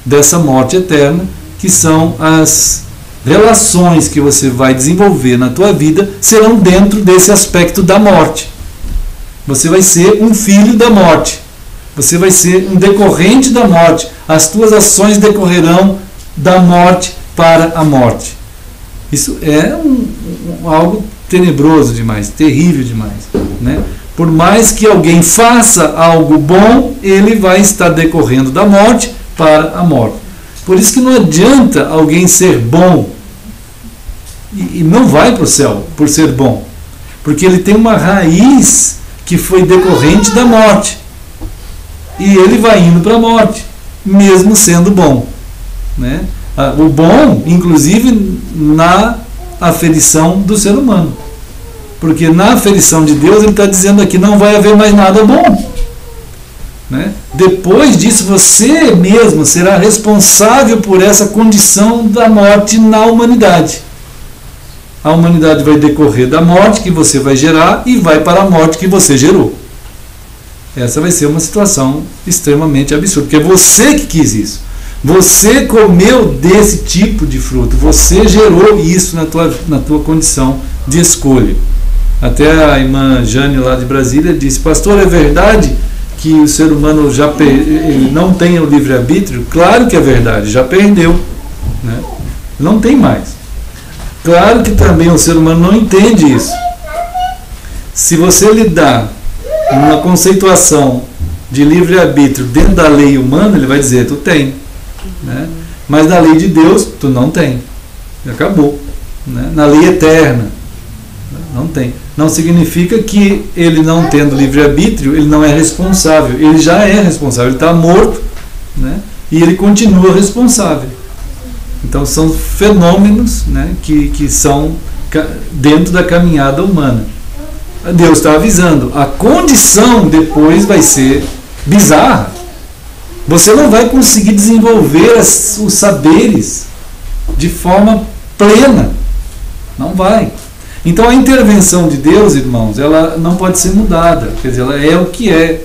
dessa morte eterna, que são as relações que você vai desenvolver na tua vida, serão dentro desse aspecto da morte. Você vai ser um filho da morte. Você vai ser um decorrente da morte. As tuas ações decorrerão da morte para a morte. Isso é algo tenebroso demais, terrível demais, né? Por mais que alguém faça algo bom, ele vai estar decorrendo da morte para a morte. Por isso que não adianta alguém ser bom e não vai para o céu por ser bom, porque ele tem uma raiz que foi decorrente da morte, e ele vai indo para a morte, mesmo sendo bom, né? O bom, inclusive, na aferição do ser humano, porque na aferição de Deus ele está dizendo aqui: não vai haver mais nada bom, né? Depois disso, você mesmo será responsável por essa condição da morte na humanidade. A humanidade vai decorrer da morte que você vai gerar e vai para a morte que você gerou. Essa vai ser uma situação extremamente absurda, porque é você que quis isso. Você comeu desse tipo de fruto, você gerou isso na tua condição de escolha. Até a irmã Jane lá de Brasília disse: pastor, é verdade que o ser humano ele não tem o livre-arbítrio? Claro que é verdade, já perdeu, né? Não tem mais. Claro que também o ser humano não entende isso. Se você lhe dá uma conceituação de livre-arbítrio dentro da lei humana, ele vai dizer: tu tem, né? Mas na lei de Deus, tu não tem. Acabou, né? Na lei eterna, não tem. Não significa que ele, não tendo livre-arbítrio, ele não é responsável. Ele já é responsável, ele está morto, né? E ele continua responsável. Então são fenômenos, né, que são dentro da caminhada humana. Deus está avisando, a condição depois vai ser bizarra. Você não vai conseguir desenvolver os saberes de forma plena. Não vai. Então a intervenção de Deus, irmãos, ela não pode ser mudada. Quer dizer, ela é o que é.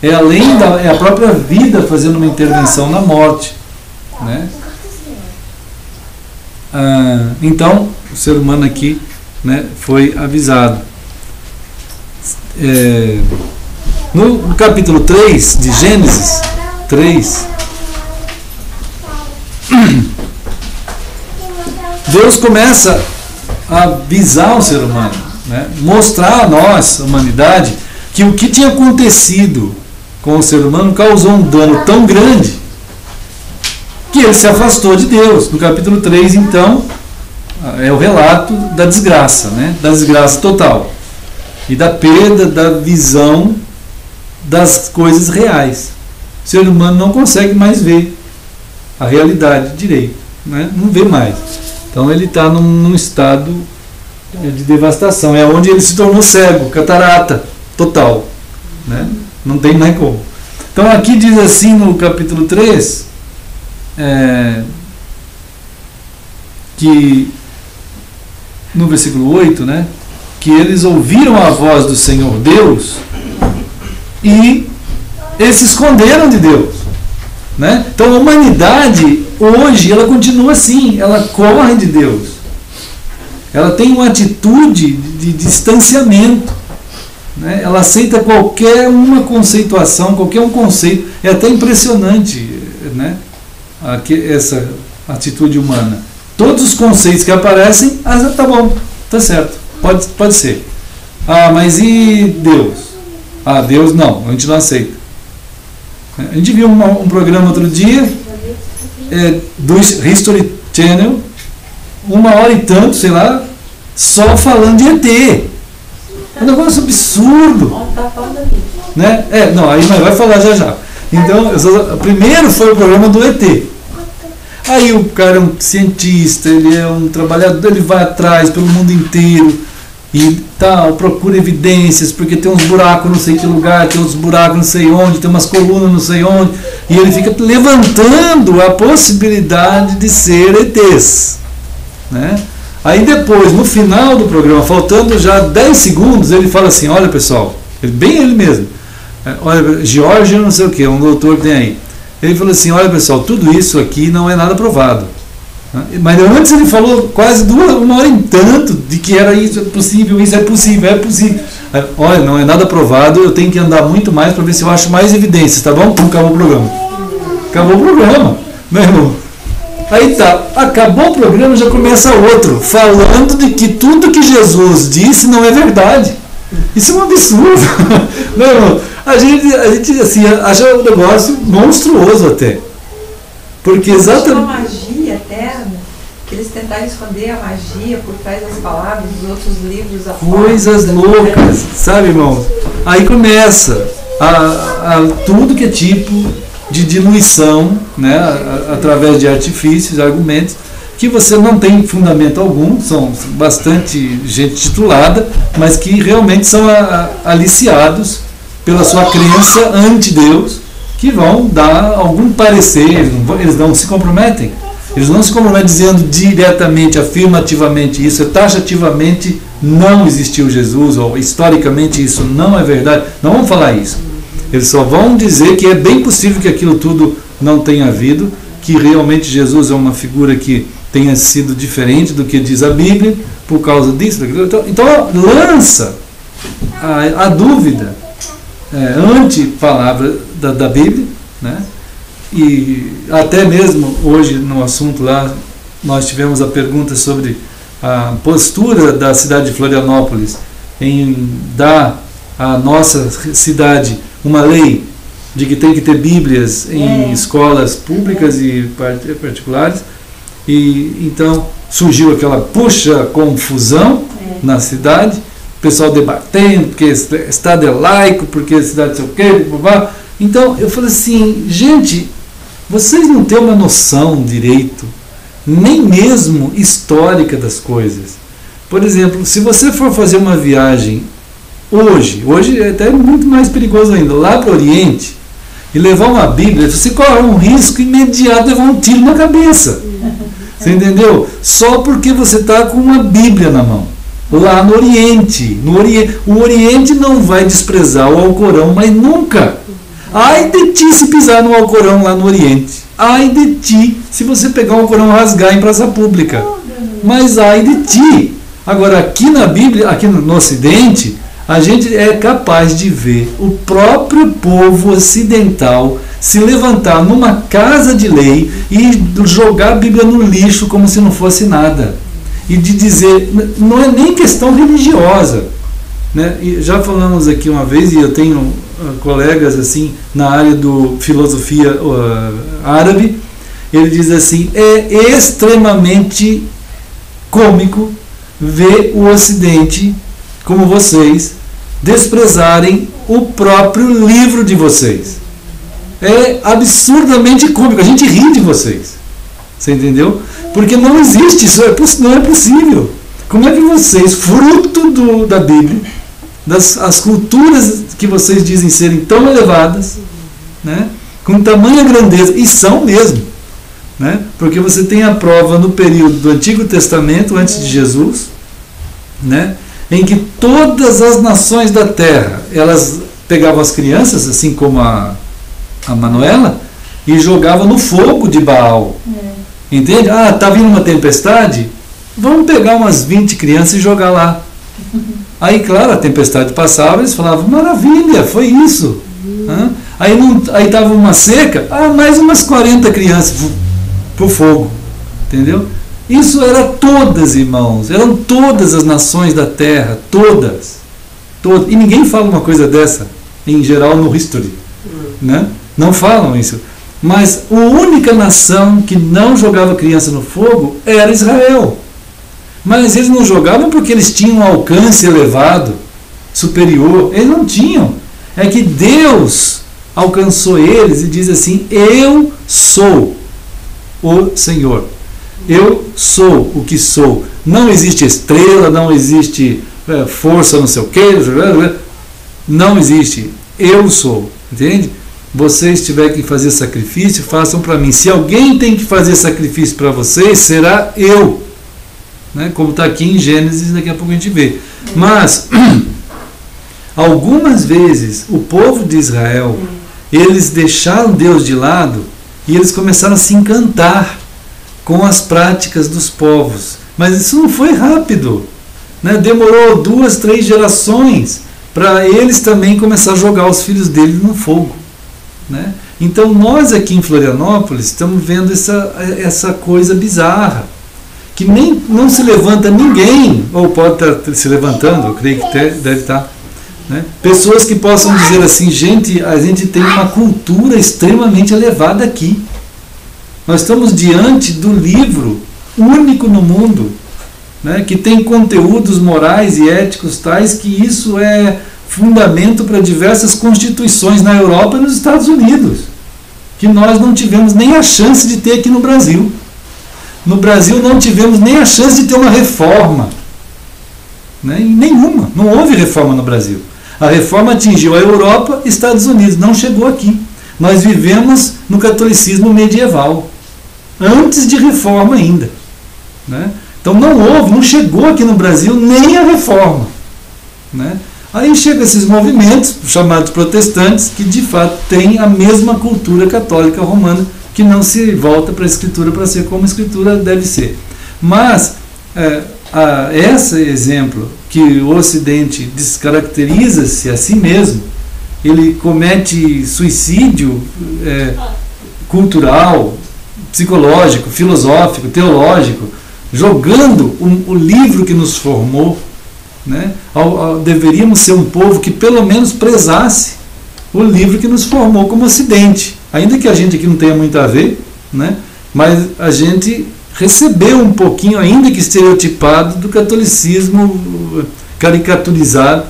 É a própria vida fazendo uma intervenção na morte, né? Então o ser humano aqui, né, foi avisado. No capítulo 3 de Gênesis 3, Deus começa a avisar o ser humano, né, mostrar a nós, a humanidade, que o que tinha acontecido com o ser humano causou um dano tão grande que ele se afastou de Deus. No capítulo 3, então, é o relato da desgraça, né? Da desgraça total. E da perda da visão das coisas reais. O ser humano não consegue mais ver a realidade direito, né? Não vê mais. Então ele está num estado de devastação. É onde ele se tornou cego, catarata total, né? Não tem mais como. Então aqui diz assim no capítulo 3... que no versículo 8, né, que eles ouviram a voz do Senhor Deus e eles se esconderam de Deus, né? Então a humanidade hoje ela continua assim, ela corre de Deus. Ela tem uma atitude de distanciamento. Né? Ela aceita qualquer uma conceituação, qualquer um conceito. É até impressionante, né? Essa atitude humana. Todos os conceitos que aparecem, tá bom, tá certo, pode ser. Mas e Deus? Deus não, a gente não aceita. A gente viu um programa outro dia do History Channel, 1h e tanto, sei lá, só falando de ET. É um negócio absurdo. Né? Não, aí vai falar já. Então, primeiro foi o programa do ET. Aí o cara é um cientista, ele é um trabalhador, ele vai atrás pelo mundo inteiro e tal, procura evidências, porque tem uns buracos não sei que lugar, tem uns buracos não sei onde, tem umas colunas não sei onde, e ele fica levantando a possibilidade de ser ETs. Né? Aí depois, no final do programa, faltando já 10 segundos, ele fala assim, olha pessoal, bem ele mesmo, olha, George não sei o que, um doutor que tem aí. Ele falou assim, olha pessoal, tudo isso aqui não é nada provado. Mas antes ele falou quase 1h e tanto de que era isso é possível. Olha, não é nada provado, eu tenho que andar muito mais para ver se eu acho mais evidências, tá bom? Acabou o programa. Acabou o programa, meu irmão. Aí tá, acabou o programa, já começa outro, falando de que tudo que Jesus disse não é verdade. Isso é um absurdo. Meu irmão, a gente assim, acha um negócio monstruoso até. Porque exatamente.
Uma magia eterna, que eles tentaram esconder a magia por trás das palavras dos outros livros.
Coisas loucas, sabe, irmão? Aí começa tudo que é tipo de diluição, né, através de artifícios, argumentos, que você não tem fundamento algum, são bastante gente titulada, mas que realmente são aliciados pela sua crença ante-Deus, que vão dar algum parecer, eles não se comprometem. Eles não se comprometem dizendo diretamente, afirmativamente isso, taxativamente não existiu Jesus, ou historicamente isso não é verdade. Não vão falar isso. Eles só vão dizer que é bem possível que aquilo tudo não tenha havido, que realmente Jesus é uma figura que tenha sido diferente do que diz a Bíblia, por causa disso, daquilo. Então lança a dúvida anti-palavra da Bíblia, né? E até mesmo hoje no assunto lá, nós tivemos a pergunta sobre a postura da cidade de Florianópolis em dar à nossa cidade uma lei de que tem que ter Bíblias em escolas públicas e particulares. E então surgiu aquela confusão na cidade, o pessoal debatendo, porque o Estado é laico, porque a cidade sei o quê, blá. Então eu falei assim, gente, vocês não têm uma noção direito, nem mesmo histórica das coisas. Por exemplo, se você for fazer uma viagem hoje é até muito mais perigoso ainda, lá para o Oriente, e levar uma Bíblia, você corre um risco imediato de levar um tiro na cabeça. Você entendeu? Só porque você está com uma Bíblia na mão. Lá no Oriente. O Oriente não vai desprezar o Alcorão, mas nunca. Ai de ti se pisar no Alcorão lá no Oriente. Ai de ti se você pegar o Alcorão e rasgar em praça pública. Mas ai de ti. Agora aqui na Bíblia, aqui no Ocidente, a gente é capaz de ver o próprio povo ocidental se levantar numa casa de lei e jogar a Bíblia no lixo como se não fosse nada. E de dizer, não é nem questão religiosa. Né? E já falamos aqui uma vez, e eu tenho colegas assim na área do filosofia árabe, ele diz assim, é extremamente cômico ver o Ocidente, como vocês, desprezarem o próprio livro de vocês. É absurdamente cômico, a gente ri de vocês. Você entendeu? Porque não existe, isso não é possível. Como é que vocês, fruto da Bíblia, as culturas que vocês dizem serem tão elevadas, né, com tamanha grandeza, e são mesmo, né, porque você tem a prova no período do Antigo Testamento, antes de Jesus, né, em que todas as nações da terra, elas pegavam as crianças, assim como a Manuela, e jogavam no fogo de Baal. Entende? Ah, está vindo uma tempestade? Vamos pegar umas 20 crianças e jogar lá. Aí, claro, a tempestade passava, eles falavam, maravilha, foi isso. Aí estava uma seca, mais umas 40 crianças para o fogo. Entendeu? Isso era todas, irmãos, eram todas as nações da terra, todas. E ninguém fala uma coisa dessa, em geral, no history. Né? Não falam isso. Mas a única nação que não jogava criança no fogo era Israel. Mas eles não jogavam porque eles tinham um alcance elevado, superior. Eles não tinham. É que Deus alcançou eles e diz assim, eu sou o Senhor. Eu sou o que sou. Não existe estrela, não existe força não sei o que. Não existe. Eu sou. Entende? Vocês tiverem que fazer sacrifício, façam para mim. Se alguém tem que fazer sacrifício para vocês, será eu. Né? Como está aqui em Gênesis, daqui a pouco a gente vê. Mas, algumas vezes, o povo de Israel, eles deixaram Deus de lado e eles começaram a se encantar com as práticas dos povos. Mas isso não foi rápido. Né? Demorou 2, 3 gerações para eles também começar a jogar os filhos deles no fogo. Né? Então nós aqui em Florianópolis estamos vendo essa coisa bizarra, que nem não se levanta ninguém, ou pode estar se levantando, eu creio que deve estar, né? Pessoas que possam dizer assim, gente, a gente tem uma cultura extremamente elevada aqui. Nós estamos diante do livro único no mundo, né? Que tem conteúdos morais e éticos tais que isso é fundamento para diversas constituições na Europa e nos Estados Unidos, que nós não tivemos nem a chance de ter aqui no Brasil. No Brasil não tivemos nem a chance de ter uma reforma. Né? Nenhuma. Não houve reforma no Brasil. A reforma atingiu a Europa e Estados Unidos, não chegou aqui. Nós vivemos no catolicismo medieval, antes de reforma ainda. Né? Então não chegou aqui no Brasil nem a reforma. Né? Aí chegam esses movimentos, chamados protestantes, que de fato têm a mesma cultura católica romana, que não se volta para a Escritura para ser como a Escritura deve ser. Mas, esse exemplo, que o Ocidente descaracteriza-se a si mesmo, ele comete suicídio cultural, psicológico, filosófico, teológico, jogando o livro que nos formou. Né? Deveríamos ser um povo que pelo menos prezasse o livro que nos formou como Ocidente, ainda que a gente aqui não tenha muito a ver, né? Mas a gente recebeu um pouquinho, ainda que estereotipado, do catolicismo caricaturizado,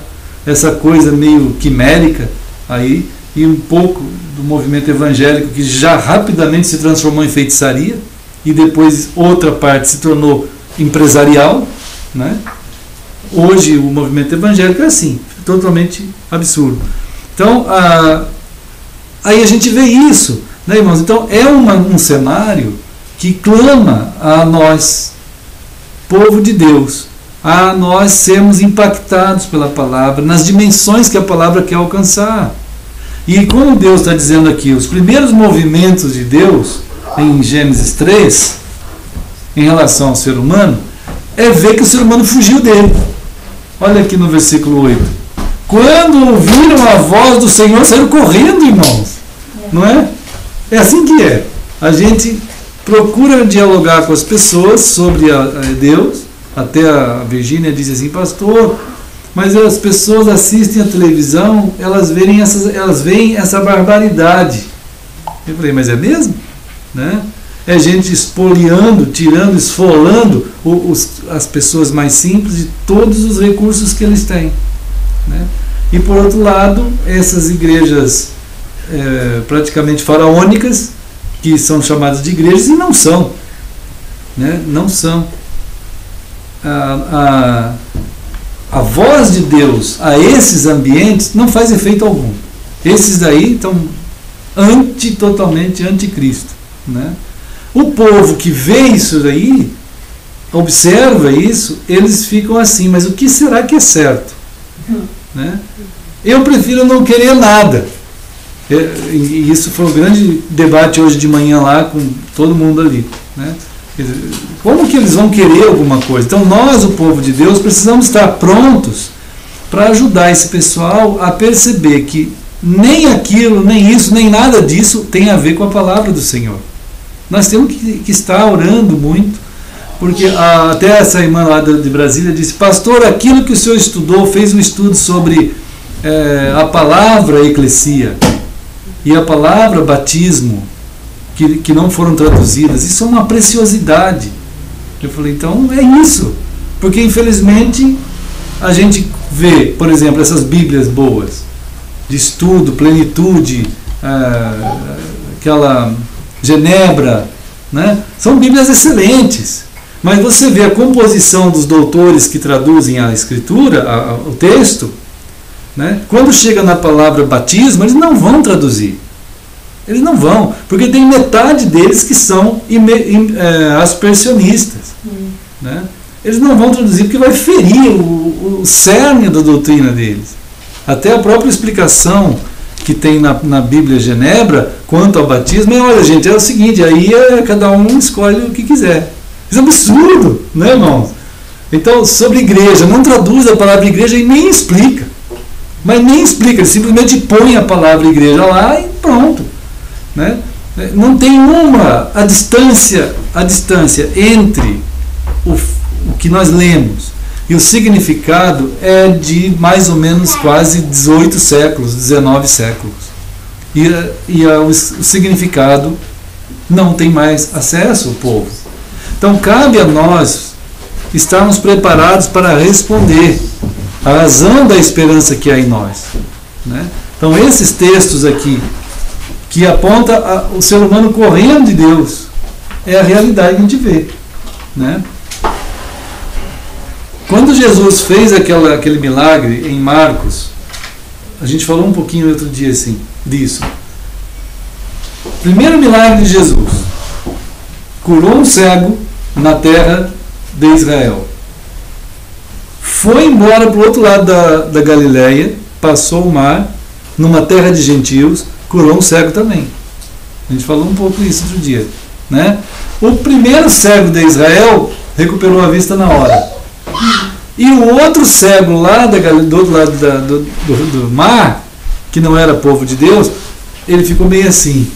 essa coisa meio quimérica aí, e um pouco do movimento evangélico que já rapidamente se transformou em feitiçaria e depois outra parte se tornou empresarial, né? Hoje o movimento evangélico é assim, totalmente absurdo. Então, aí a gente vê isso, né, irmãos? Então é um cenário que clama a nós, povo de Deus, a nós sermos impactados pela palavra, nas dimensões que a palavra quer alcançar. E como Deus está dizendo aqui, os primeiros movimentos de Deus, em Gênesis 3, em relação ao ser humano, é ver que o ser humano fugiu dele. Olha aqui no versículo 8. Quando ouviram a voz do Senhor, saíram correndo, irmãos. Não é? É assim que é. A gente procura dialogar com as pessoas sobre Deus. Até a Virgínia diz assim, pastor, mas as pessoas assistem a televisão, elas veem essa barbaridade. Eu falei, mas é mesmo? Né? É gente espoliando, tirando, esfolando as pessoas mais simples de todos os recursos que eles têm. Né? E por outro lado, essas igrejas praticamente faraônicas, que são chamadas de igrejas e não são. Né? Não são. A voz de Deus a esses ambientes não faz efeito algum. Esses daí estão totalmente anticristo. Né? O povo que vê isso daí, observa isso, eles ficam assim, mas o que será que é certo? Né? Eu prefiro não querer nada. E isso foi um grande debate hoje de manhã lá com todo mundo ali. Né? Como que eles vão querer alguma coisa? Então nós, o povo de Deus, precisamos estar prontos para ajudar esse pessoal a perceber que nem aquilo, nem isso, nem nada disso tem a ver com a palavra do Senhor. Nós temos que estar orando muito, porque até essa irmã lá de Brasília disse: pastor, aquilo que o senhor estudou, fez um estudo sobre a palavra eclesia e a palavra batismo, que não foram traduzidas, isso é uma preciosidade. Eu falei, então é isso, porque infelizmente a gente vê, por exemplo, essas bíblias boas, de estudo, plenitude, aquela Genebra, né? São bíblias excelentes, mas você vê a composição dos doutores que traduzem a escritura, o texto, né? Quando chega na palavra batismo, eles não vão traduzir. Eles não vão, porque tem metade deles que são aspersionistas. Né? Eles não vão traduzir porque vai ferir o cerne da doutrina deles. Até a própria explicação que tem na Bíblia Genebra quanto ao batismo olha, gente, é o seguinte, aí cada um escolhe o que quiser. Isso é absurdo, né, irmãos? Então, sobre igreja, não traduz a palavra igreja e nem explica. Mas nem explica, ele simplesmente põe a palavra igreja lá e pronto. Né? Não tem a distância entre o que nós lemos e o significado é de mais ou menos quase 18 séculos, 19 séculos. O significado não tem mais acesso ao povo. Então cabe a nós estarmos preparados para responder a razão da esperança que há em nós. Né? Então esses textos aqui, que aponta o ser humano correndo de Deus, é a realidade que a gente vê. Né? Quando Jesus fez aquele milagre em Marcos, a gente falou um pouquinho outro dia assim, disso. Primeiro milagre de Jesus, curou um cego na terra de Israel. Foi embora para o outro lado da Galileia, passou o mar, numa terra de gentios, curou um cego também. A gente falou um pouco isso outro dia. Né? O primeiro cego de Israel recuperou a vista na hora. E o outro cego lá do outro lado do mar, que não era povo de Deus, ele ficou meio assim.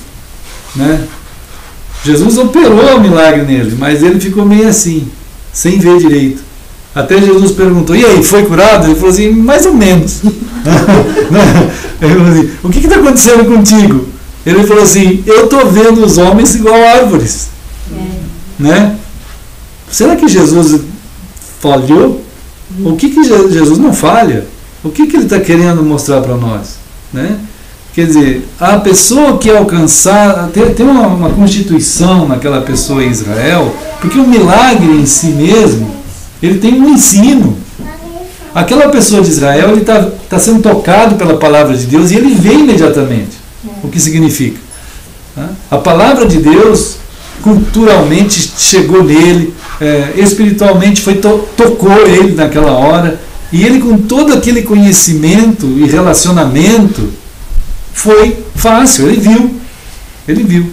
Né? Jesus operou o milagre nele, mas ele ficou meio assim, sem ver direito. Até Jesus perguntou, e aí, foi curado? Ele falou assim, mais ou menos. Ele falou assim, o que está acontecendo contigo? Ele falou assim, eu estou vendo os homens igual árvores. Né? Será que Jesus falhou? O que Jesus não falha? O que ele está querendo mostrar para nós? Né? Quer dizer, a pessoa que alcançar, tem uma constituição naquela pessoa em Israel, porque o milagre em si mesmo, ele tem um ensino. Aquela pessoa de Israel, ele está sendo tocado pela palavra de Deus e ele vê imediatamente o que significa. A palavra de Deus culturalmente chegou nele, espiritualmente tocou ele naquela hora, e ele, com todo aquele conhecimento e relacionamento, foi fácil, ele viu.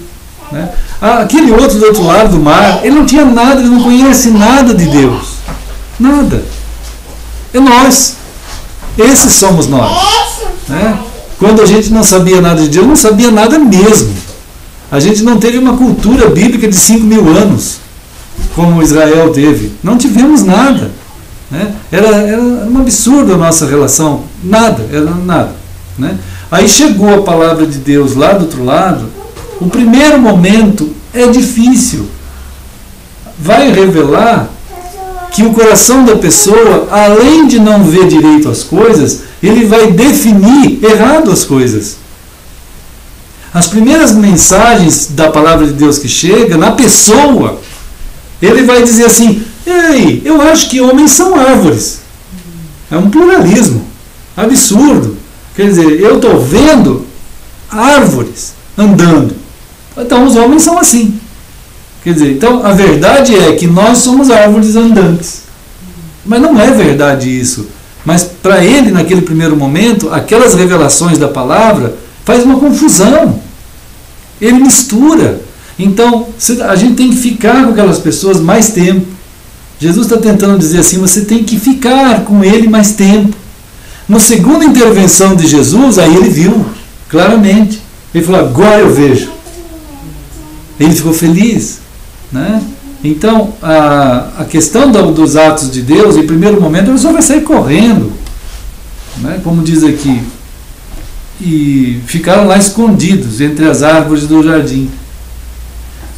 Né? Aquele outro do outro lado do mar, ele não tinha nada, ele não conhece nada de Deus, nada. É nós, esses somos nós. Né? Quando a gente não sabia nada de Deus, não sabia nada mesmo. A gente não teve uma cultura bíblica de 5.000 anos, como Israel teve. Não tivemos nada. Né? Era um absurdo a nossa relação. Era nada. Né? Aí chegou a palavra de Deus lá do outro lado. O primeiro momento é difícil. Vai revelar que o coração da pessoa, além de não ver direito as coisas, ele vai definir errado as coisas. As primeiras mensagens da palavra de Deus que chega, na pessoa, ele vai dizer assim, ei, eu acho que homens são árvores. É um pluralismo absurdo. Quer dizer, eu estou vendo árvores andando. Então os homens são assim. Quer dizer, então a verdade é que nós somos árvores andantes. Mas não é verdade isso. Mas para ele, naquele primeiro momento, aquelas revelações da palavra faz uma confusão. Ele mistura. Então, a gente tem que ficar com aquelas pessoas mais tempo. Jesus está tentando dizer assim, você tem que ficar com ele mais tempo. Na segunda intervenção de Jesus, aí ele viu claramente. Ele falou, agora eu vejo. Ele ficou feliz, né? Então, a questão dos atos de Deus, em primeiro momento, a pessoa vai sair correndo, né? Como diz aqui, e ficaram lá escondidos entre as árvores do jardim.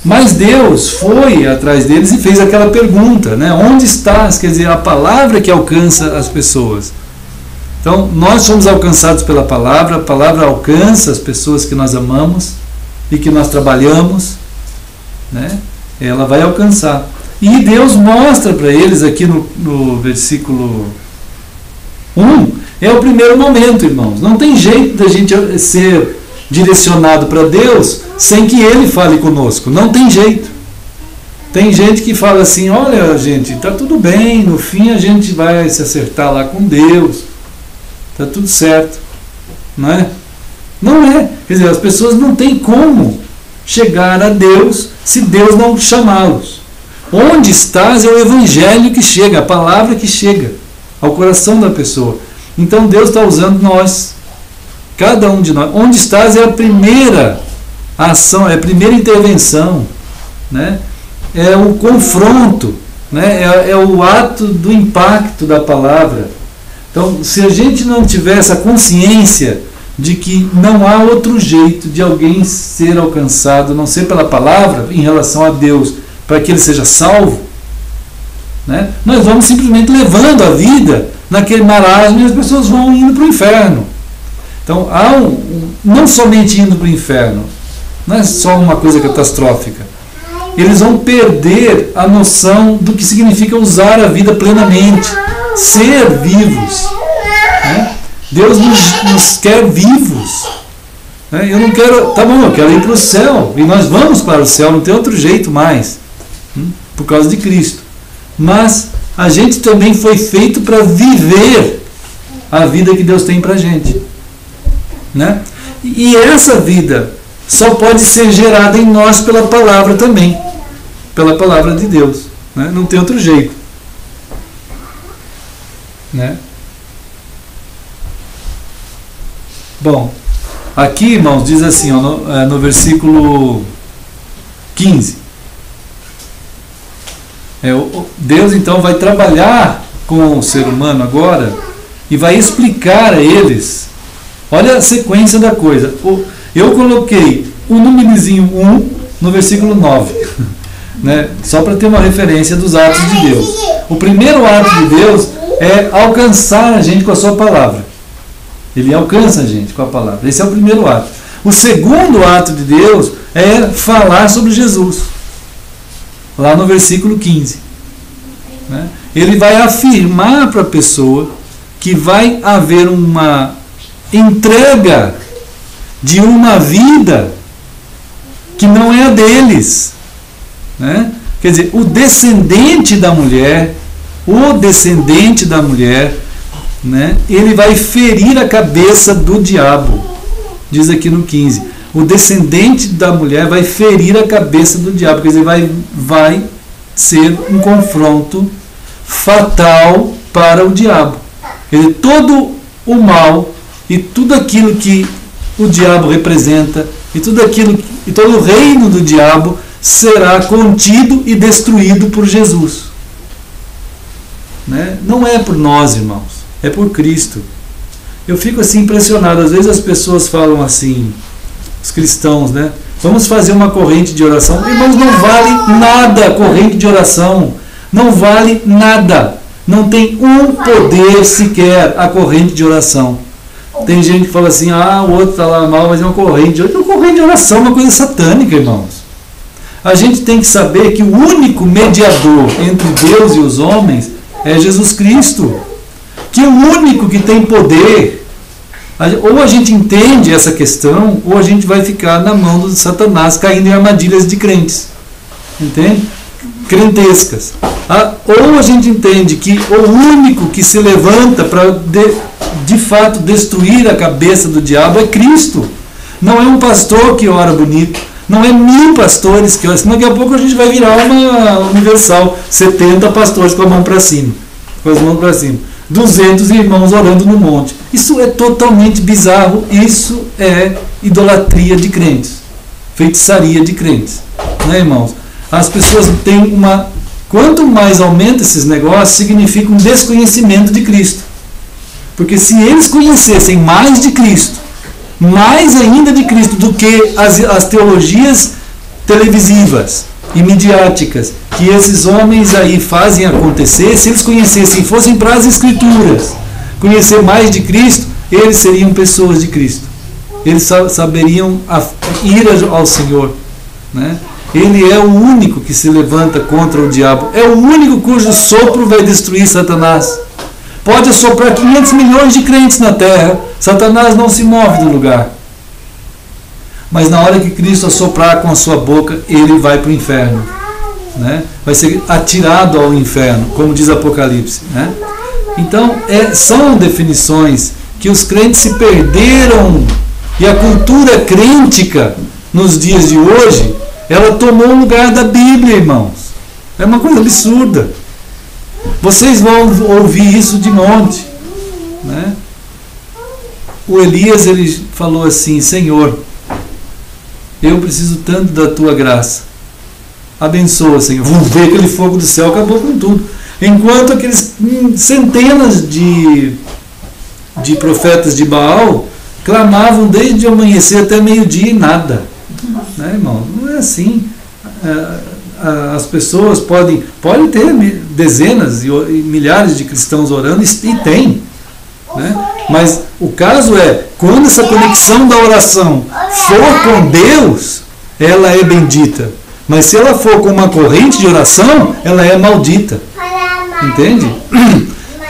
Mas Deus foi atrás deles e fez aquela pergunta, né? Onde estás? Quer dizer, a palavra que alcança as pessoas. Então, nós somos alcançados pela palavra, a palavra alcança as pessoas que nós amamos e que nós trabalhamos, né? Ela vai alcançar. E Deus mostra para eles aqui no versículo 1, é o primeiro momento, irmãos. Não tem jeito da gente ser direcionado para Deus sem que Ele fale conosco. Não tem jeito. Tem gente que fala assim, olha gente, está tudo bem, no fim a gente vai se acertar lá com Deus. Está tudo certo. Não é? Não é. Quer dizer, as pessoas não têm como chegar a Deus se Deus não chamá-los. Onde estás é o evangelho que chega, a palavra que chega ao coração da pessoa. Então Deus está usando nós, cada um de nós. Onde estás é a primeira ação, é a primeira intervenção, né? É o confronto, né? É o ato do impacto da palavra. Então, se a gente não tiver essa consciência de que não há outro jeito de alguém ser alcançado, não ser pela palavra, em relação a Deus, para que ele seja salvo, né? Nós vamos simplesmente levando a vida naquele marasmo e as pessoas vão indo para o inferno. Então, há não somente indo para o inferno, não é só uma coisa catastrófica. Eles vão perder a noção do que significa usar a vida plenamente, ser vivos, né? Deus nos quer vivos, né? Eu não quero, tá bom, eu quero ir para o céu, e nós vamos para o céu, não tem outro jeito mais, por causa de Cristo. Mas a gente também foi feito para viver a vida que Deus tem para a gente, né? E essa vida só pode ser gerada em nós pela palavra também, pela palavra de Deus, né? Não tem outro jeito, né? Bom, aqui, irmãos, diz assim, ó, no versículo 15, Deus então vai trabalhar com o ser humano agora e vai explicar a eles. Olha a sequência da coisa. Eu coloquei o númerozinho 1 no versículo 9, né? Só para ter uma referência dos atos de Deus. O primeiro ato de Deus é alcançar a gente com a sua palavra. Ele alcança a gente com a palavra. Esse é o primeiro ato. O segundo ato de Deus é falar sobre Jesus. Lá no versículo 15. Né? Ele vai afirmar para a pessoa que vai haver uma entrega de uma vida que não é a deles. Né? Quer dizer, o descendente da mulher, né, ele vai ferir a cabeça do diabo. Diz aqui no 15. O descendente da mulher vai ferir a cabeça do diabo. Quer dizer, vai ser um confronto fatal para o diabo. Quer dizer, todo o mal e tudo aquilo que o diabo representa e todo o reino do diabo será contido e destruído por Jesus. Né? Não é por nós, irmãos, é por Cristo. Eu fico assim impressionado. Às vezes as pessoas falam assim, os cristãos, né? Vamos fazer uma corrente de oração. Irmãos, não vale nada a corrente de oração. Não vale nada. Não tem um poder sequer a corrente de oração. Tem gente que fala assim, o outro está lá mal, mas é uma corrente. Uma corrente de oração é uma coisa satânica, irmãos. A gente tem que saber que o único mediador entre Deus e os homens é Jesus Cristo. Que o único que tem poder, ou a gente entende essa questão, ou a gente vai ficar na mão do Satanás, caindo em armadilhas de crentes. Entende? Crentescas. Ou a gente entende que o único que se levanta para de fato destruir a cabeça do diabo é Cristo. Não é um pastor que ora bonito, Não é 1000 pastores que oram, senão daqui a pouco a gente vai virar uma universal, 70 pastores com a mão para cima, com as mãos para cima, 200 irmãos orando no monte. Isso é totalmente bizarro, isso é idolatria de crentes, feitiçaria de crentes, né, irmãos? As pessoas têm uma... Quanto mais aumenta esses negócios, significa um desconhecimento de Cristo. Porque se eles conhecessem mais de Cristo, mais ainda de Cristo do que as teologias televisivas e midiáticas que esses homens aí fazem acontecer, se eles conhecessem, fossem para as Escrituras, conhecer mais de Cristo, eles seriam pessoas de Cristo. Eles saberiam ir ao Senhor, né? Ele é o único que se levanta contra o diabo. É o único cujo sopro vai destruir Satanás. Pode assoprar 500 milhões de crentes na terra, Satanás não se move do lugar. Mas na hora que Cristo assoprar com a sua boca, ele vai para o inferno, né? Vai ser atirado ao inferno, como diz Apocalipse, né? Então, são definições que os crentes se perderam. E a cultura crêntica, nos dias de hoje, ela tomou o lugar da Bíblia, irmãos. É uma coisa absurda. Vocês vão ouvir isso de monte, né? O Elias, ele falou assim: Senhor, eu preciso tanto da tua graça, abençoa, Senhor. Vão ver aquele fogo do céu, acabou com tudo. Enquanto aqueles centenas de profetas de Baal clamavam desde o amanhecer até meio-dia e nada, né, irmão? Não é assim. As pessoas podem ter dezenas e milhares de cristãos orando, e tem, né? Mas o caso é, quando essa conexão da oração for com Deus, ela é bendita. Mas se ela for com uma corrente de oração, ela é maldita. Entende?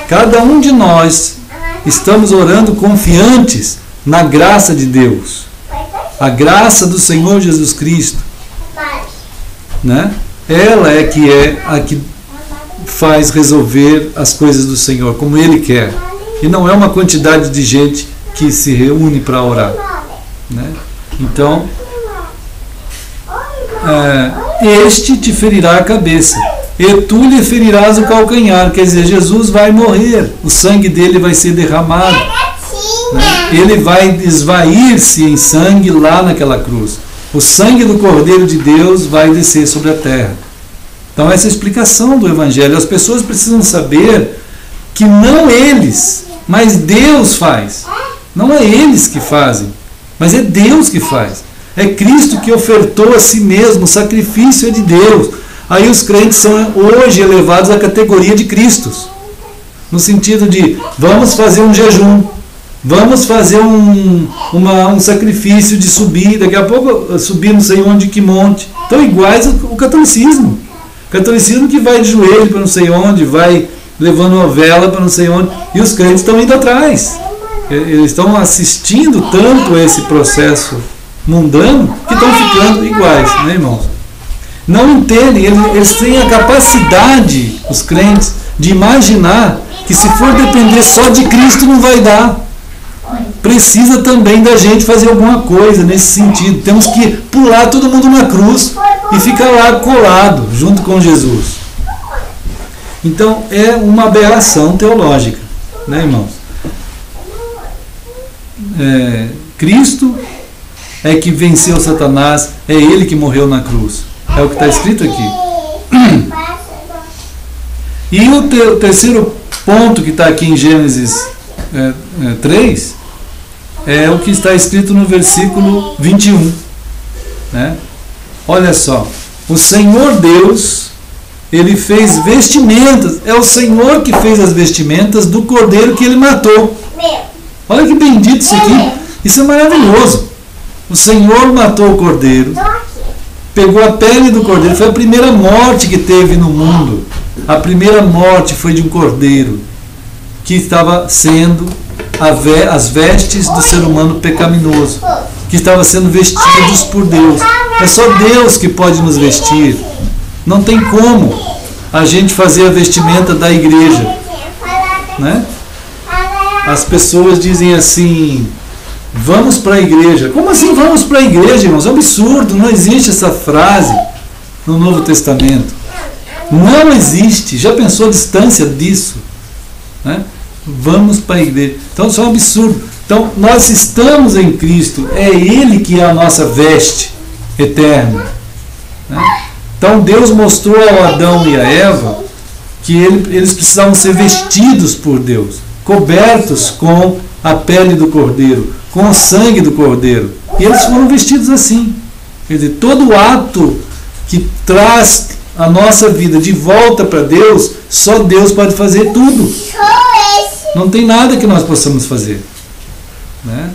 Cada um de nós estamos orando confiantes na graça de Deus, a graça do Senhor Jesus Cristo, né? Ela é a que faz resolver as coisas do Senhor como Ele quer, e não é uma quantidade de gente que se reúne para orar, né? Então, este te ferirá a cabeça e tu lhe ferirás o calcanhar. Quer dizer, Jesus vai morrer, o sangue dele vai ser derramado, né? Ele vai esvair-se em sangue lá naquela cruz. O sangue do Cordeiro de Deus vai descer sobre a terra. Então essa é a explicação do Evangelho. As pessoas precisam saber que não eles, mas Deus faz. Não é eles que fazem, mas é Deus que faz. É Cristo que ofertou a si mesmo, o sacrifício é de Deus. Aí os crentes são hoje elevados à categoria de Cristos, no sentido de, vamos fazer um jejum, vamos fazer um sacrifício de subir, daqui a pouco subir não sei onde, que monte. Estão iguais ao catolicismo. Catolicismo que vai de joelho para não sei onde, vai levando uma vela para não sei onde, e os crentes estão indo atrás. Eles estão assistindo tanto a esse processo mundano que estão ficando iguais, né, irmãos? Não entendem, eles têm a capacidade, os crentes, de imaginar que se for depender só de Cristo não vai dar. Precisa também da gente fazer alguma coisa nesse sentido. Temos que pular todo mundo na cruz e ficar lá colado junto com Jesus. Então é uma aberração teológica, né, irmãos? Cristo é que venceu Satanás, é Ele que morreu na cruz. É o que está escrito aqui. E o terceiro ponto que está aqui em Gênesis 3 é o que está escrito no versículo 21. Né? Olha só, o Senhor Deus, Ele fez vestimentas, é o Senhor que fez as vestimentas do cordeiro que Ele matou. Olha que bendito isso aqui, isso é maravilhoso. O Senhor matou o cordeiro, pegou a pele do cordeiro, foi a primeira morte que teve no mundo. A primeira morte foi de um cordeiro que estava sendo as vestes do ser humano pecaminoso, que estava sendo vestidos por Deus. É só Deus que pode nos vestir. Não tem como a gente fazer a vestimenta da igreja, né? As pessoas dizem assim: Vamos para a igreja. Como assim vamos para a igreja, irmãos? É um absurdo, não existe essa frase no Novo Testamento. Não existe. Já pensou a distância disso? Né? Vamos para a igreja. Então isso é um absurdo. Então nós estamos em Cristo. É Ele que é a nossa veste eterna. Né? Então Deus mostrou ao Adão e a Eva que eles precisavam ser vestidos por Deus, cobertos com a pele do Cordeiro, com o sangue do Cordeiro. E eles foram vestidos assim. Quer dizer, todo ato que traz a nossa vida de volta para Deus, só Deus pode fazer tudo. Não tem nada que nós possamos fazer. Né?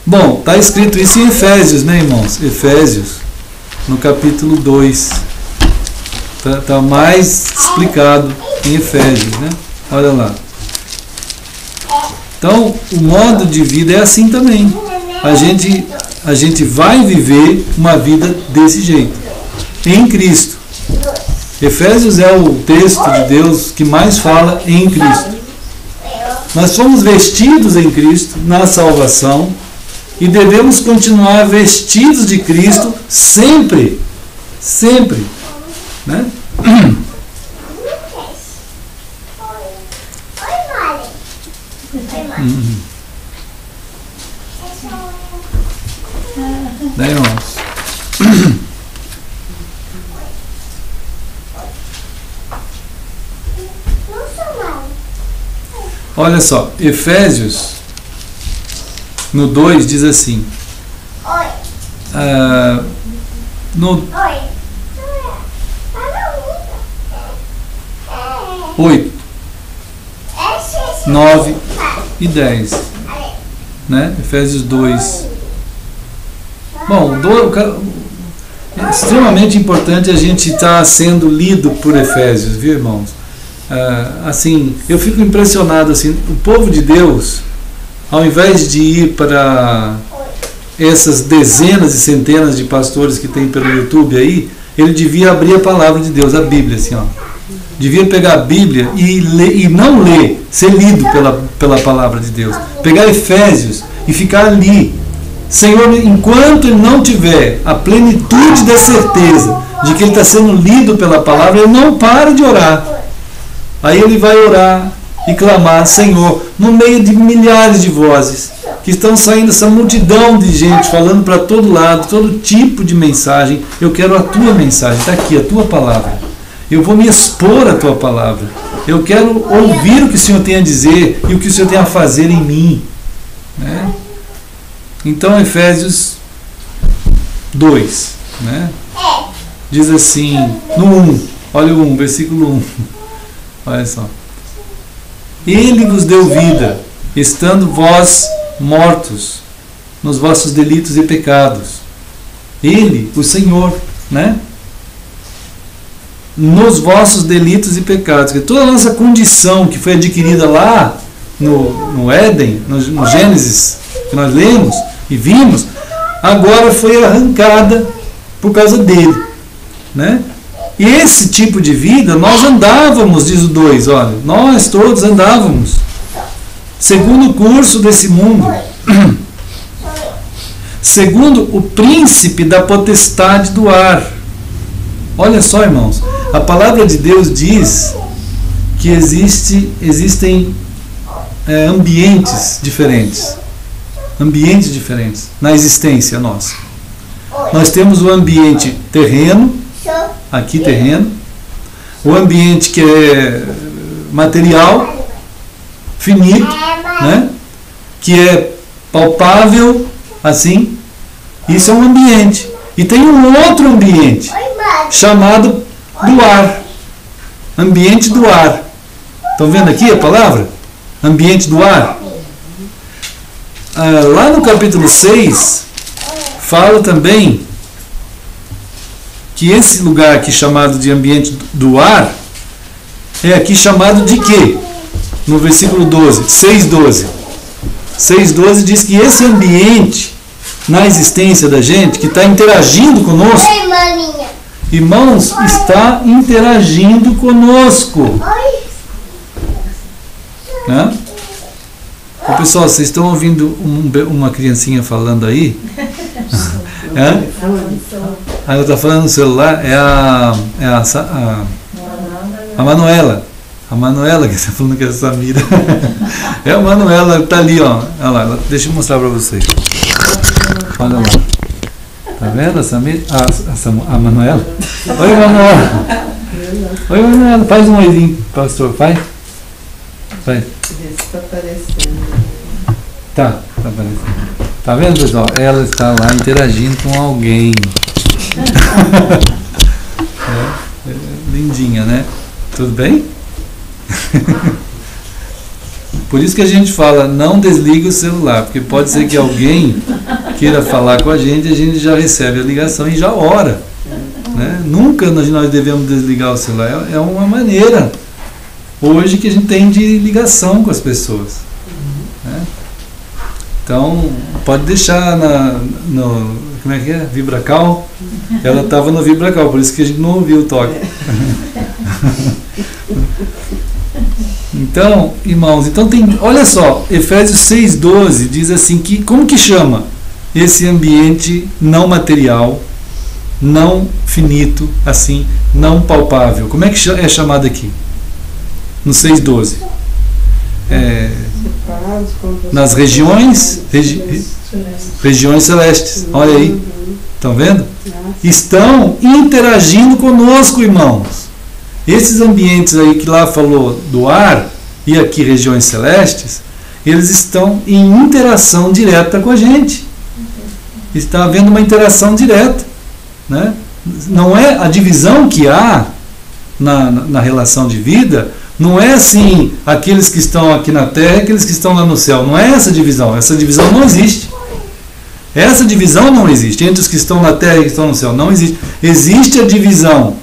Bom, está escrito isso em Efésios, né, irmãos? Efésios, no capítulo 2. Está mais explicado em Efésios, né? Olha lá. Então, o modo de vida é assim também. A gente vai viver uma vida desse jeito, em Cristo. Efésios é o texto de Deus que mais fala em Cristo. Nós fomos vestidos em Cristo na salvação e devemos continuar vestidos de Cristo sempre. Sempre. Né? Daí, irmãos. Olha só, Efésios no 2 diz assim. No 8, 9 e 10, né? Efésios 2. Bom, é extremamente importante a gente estar sendo lido por Efésios, viu, irmãos? Assim, eu fico impressionado, assim, o povo de Deus, ao invés de ir para essas dezenas e centenas de pastores que tem pelo YouTube aí, ele devia abrir a palavra de Deus, a Bíblia, assim, ó. Devia pegar a Bíblia e não ler, ser lido pela palavra de Deus. Pegar Efésios e ficar ali. Senhor, enquanto ele não tiver a plenitude da certeza de que ele está sendo lido pela palavra, ele não para de orar. Aí ele vai orar e clamar, Senhor, no meio de milhares de vozes que estão saindo, essa multidão de gente falando para todo lado, todo tipo de mensagem, eu quero a tua mensagem, está aqui a tua palavra. Eu vou me expor à tua palavra. Eu quero ouvir o que o Senhor tem a dizer e o que o Senhor tem a fazer em mim. Né? Então, Efésios 2, né? Diz assim, no 1, olha o 1, versículo 1. Olha só. Ele vos deu vida, estando vós mortos nos vossos delitos e pecados. Ele, o Senhor, né? Nos vossos delitos e pecados. Que toda a nossa condição que foi adquirida lá no Éden, no Gênesis, que nós lemos e vimos, agora foi arrancada por causa dele. Né? E esse tipo de vida, nós andávamos, diz o 2, olha, nós todos andávamos, segundo o curso desse mundo, segundo o príncipe da potestade do ar. Olha só, irmãos, a palavra de Deus diz que existem ambientes diferentes na existência nossa. Nós temos o ambiente terreno, aqui terreno, o ambiente que é material, finito, né? Que é palpável, assim, isso é um ambiente. E tem um outro ambiente, chamado do ar, ambiente do ar. Estão vendo aqui a palavra? Ambiente do ar. Lá no capítulo 6, fala também que esse lugar aqui chamado de ambiente do ar é aqui chamado de quê? No versículo 12, 6:12. 6:12 diz que esse ambiente na existência da gente, que está interagindo conosco, irmãos, está interagindo conosco. Né? Ô, pessoal, vocês estão ouvindo uma criancinha falando aí? Ela está falando no celular, é a Manuela. A Manuela que está falando que é a Samira. É a Manuela, está ali, ó. Olha lá, deixa eu mostrar para vocês. Olha lá. Tá vendo a Samira? A Manuela? Oi, Manuela. Oi, Manuela. Faz um oizinho, pastor. Faz. Faz.
Está aparecendo.
Tá aparecendo. Tá vendo, pessoal? Ela está lá interagindo com alguém. Lindinha, né? Tudo bem? Por isso que a gente fala, não desliga o celular, porque pode ser que alguém queira falar com a gente já recebe a ligação e já ora. Né? Nunca nós devemos desligar o celular. É uma maneira hoje que a gente tem de ligação com as pessoas. Né? Então, pode deixar no como é que é? Vibracal. Ela estava no Vibracal, por isso que a gente não ouviu o toque. Então, irmãos, olha só, Efésios 6,12 diz assim que, como que chama esse ambiente não material, não finito, assim, não palpável? Como é que é chamado aqui? No 6,12. Nas regiões celestes. Olha aí. Estão vendo? Estão interagindo conosco, irmãos. Esses ambientes aí que lá falou do ar e aqui regiões celestes, eles estão em interação direta com a gente. Está havendo uma interação direta. Né? Não é a divisão que há na relação de vida. Não é assim, aqueles que estão aqui na terra e aqueles que estão lá no céu. Não é essa divisão. Essa divisão não existe. Essa divisão não existe. Entre os que estão na terra e os que estão no céu. Não existe. Existe a divisão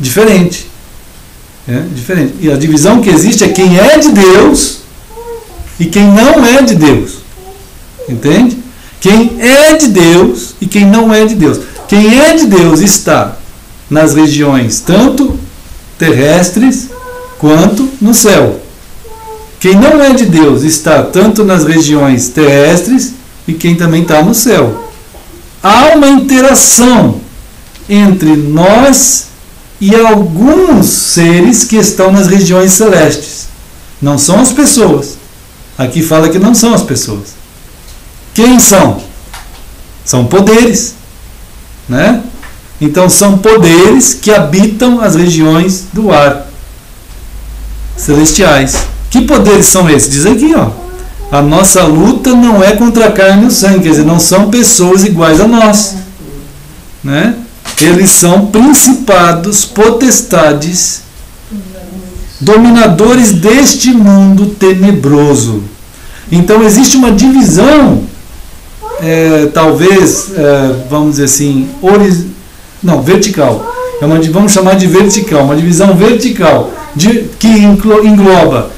diferente. Diferente. E a divisão que existe é quem é de Deus e quem não é de Deus. Entende? Quem é de Deus e quem não é de Deus. Quem é de Deus está nas regiões tanto terrestres quanto no céu. Quem não é de Deus está tanto nas regiões terrestres e quem também está no céu. Há uma interação entre nós e alguns seres que estão nas regiões celestes. Não são as pessoas. Aqui fala que não são as pessoas. Quem são? São poderes. Né? Então são poderes que habitam as regiões do ar celestiais. Que poderes são esses? Diz aqui, ó. A nossa luta não é contra a carne e o sangue, quer dizer, não são pessoas iguais a nós. Né? Eles são principados, potestades, dominadores deste mundo tenebroso. Então existe uma divisão, talvez, vamos dizer assim, vertical. Vamos chamar de vertical, uma divisão vertical, que engloba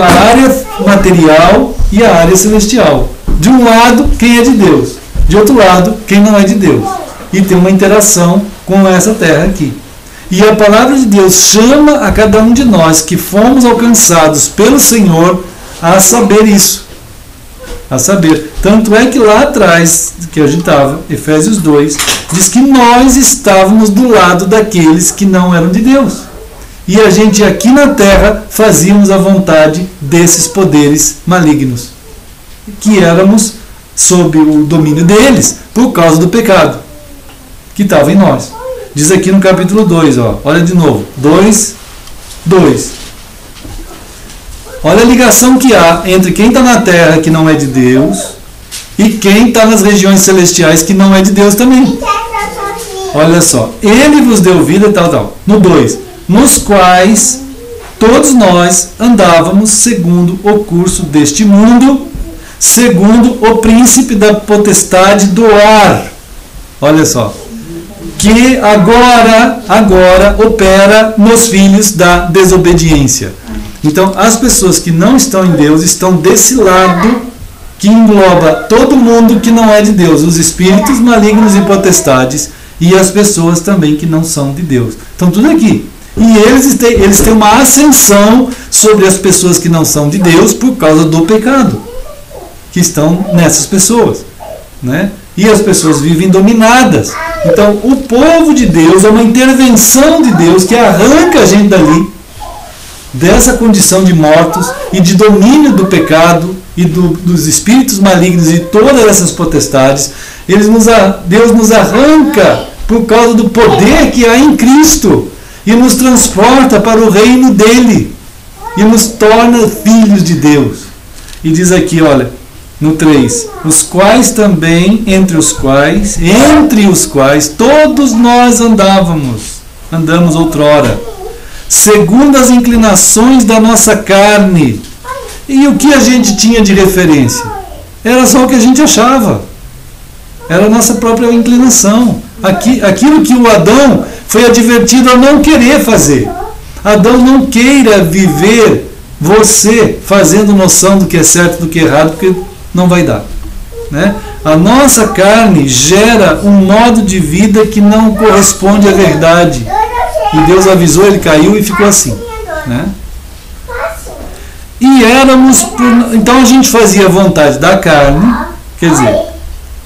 a área material e a área celestial. De um lado, quem é de Deus. De outro lado, quem não é de Deus. E tem uma interação com essa terra aqui. E a palavra de Deus chama a cada um de nós que fomos alcançados pelo Senhor a saber isso. A saber. Tanto é que lá atrás, que a gente estava, Efésios 2, diz que nós estávamos do lado daqueles que não eram de Deus. E a gente aqui na terra fazíamos a vontade desses poderes malignos. Que éramos sob o domínio deles por causa do pecado que estava em nós. Diz aqui no capítulo 2, ó, olha de novo, 2:2. Olha a ligação que há entre quem está na terra que não é de Deus e quem está nas regiões celestiais que não é de Deus também. Olha só, ele vos deu vida, tal. No 2, nos quais todos nós andávamos segundo o curso deste mundo, segundo o príncipe da potestade do ar. Olha só. Que agora opera nos filhos da desobediência. Então, as pessoas que não estão em Deus estão desse lado que engloba todo mundo que não é de Deus, os espíritos malignos e potestades e as pessoas também que não são de Deus. Então, tudo aqui. E eles têm uma ascensão sobre as pessoas que não são de Deus por causa do pecado que estão nessas pessoas, né? E as pessoas vivem dominadas. Então, o povo de Deus é uma intervenção de Deus que arranca a gente dali, dessa condição de mortos e de domínio do pecado e dos espíritos malignos e todas essas potestades. Deus nos arranca por causa do poder que há em Cristo e nos transporta para o reino dele e nos torna filhos de Deus. E diz aqui, olha, no 3, os quais também, entre os quais todos nós andamos outrora, segundo as inclinações da nossa carne. E o que a gente tinha de referência? Era só o que a gente achava. Era a nossa própria inclinação. Aquilo que o Adão foi advertido a não querer fazer. Adão, não queira viver você fazendo noção do que é certo e do que é errado, porque não vai dar, né? A nossa carne gera um modo de vida que não corresponde à verdade. E Deus avisou, ele caiu e ficou assim, né? E então a gente fazia a vontade da carne, quer dizer,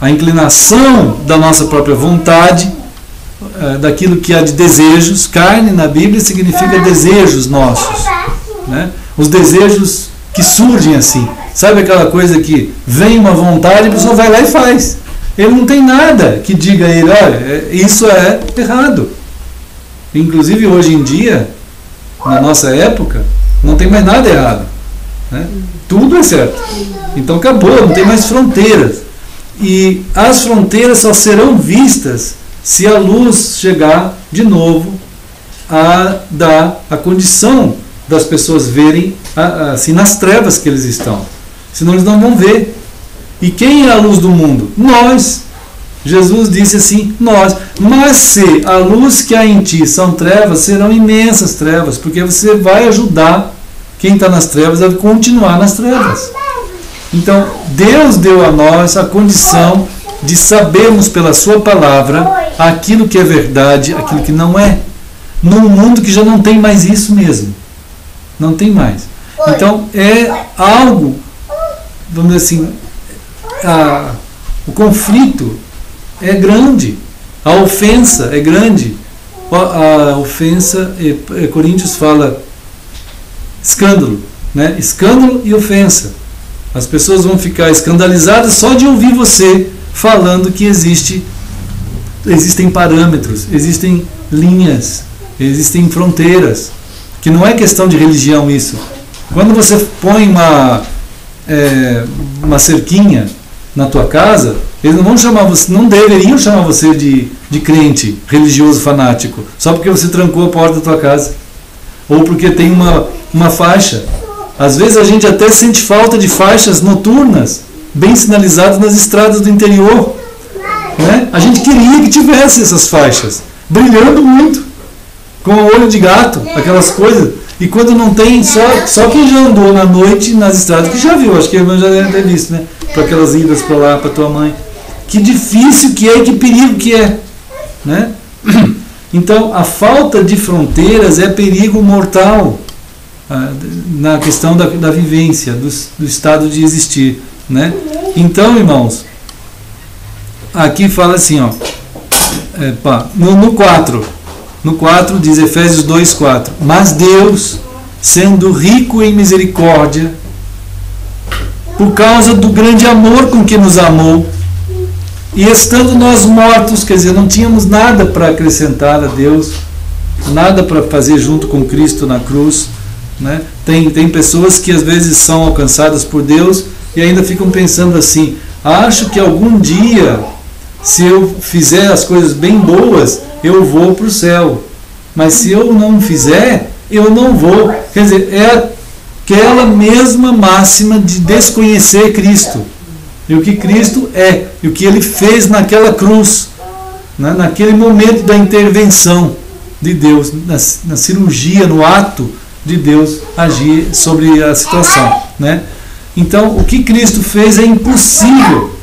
a inclinação da nossa própria vontade, daquilo que há de desejos. Carne na Bíblia significa desejos nossos, né? Os desejos que surgem assim. Sabe aquela coisa que vem uma vontade e a pessoa vai lá e faz. Ele não tem nada que diga a ele, olha, isso é errado. Inclusive hoje em dia, na nossa época, não tem mais nada errado, né? Tudo é certo. Então acabou, não tem mais fronteiras. E as fronteiras só serão vistas se a luz chegar de novo a dar a condição das pessoas verem assim nas trevas que eles estão. Senão eles não vão ver. E quem é a luz do mundo? Nós. Jesus disse assim, nós. Mas se a luz que há em ti são trevas, serão imensas trevas, porque você vai ajudar quem está nas trevas a continuar nas trevas. Então, Deus deu a nós a condição de sabermos pela sua palavra aquilo que é verdade, aquilo que não é. Num mundo que já não tem mais isso mesmo. Não tem mais. Então, é algo, vamos dizer assim, o conflito é grande, a ofensa é grande. A ofensa, Coríntios fala escândalo, né? Escândalo e ofensa. As pessoas vão ficar escandalizadas só de ouvir você falando que existem parâmetros, existem linhas, existem fronteiras, que não é questão de religião isso. Quando você põe uma cerquinha na tua casa, eles não vão chamar você, não deveriam chamar você de crente, religioso, fanático, só porque você trancou a porta da tua casa, ou porque tem uma faixa. Às vezes a gente até sente falta de faixas noturnas, bem sinalizadas nas estradas do interior, né? A gente queria que tivesse essas faixas, brilhando muito, com o olho de gato, aquelas coisas. E quando não tem, só quem já andou na noite nas estradas, que já viu, acho que a irmã já deve ter visto, né? Para aquelas idas para lá, para tua mãe. Que difícil que é e que perigo que é, né? Então, a falta de fronteiras é perigo mortal na questão da vivência, do estado de existir, né? Então, irmãos, aqui fala assim, ó, no 4 diz Efésios 2:4, mas Deus, sendo rico em misericórdia, por causa do grande amor com que nos amou, e estando nós mortos, quer dizer, não tínhamos nada para acrescentar a Deus, nada para fazer junto com Cristo na cruz, né? Tem pessoas que às vezes são alcançadas por Deus e ainda ficam pensando assim, acho que algum dia, se eu fizer as coisas bem boas, eu vou para o céu, mas se eu não fizer, eu não vou. Quer dizer, é aquela mesma máxima de desconhecer Cristo, e o que Cristo é, e o que Ele fez naquela cruz, né? Naquele momento da intervenção de Deus, na cirurgia, no ato de Deus agir sobre a situação, né? Então, o que Cristo fez é impossível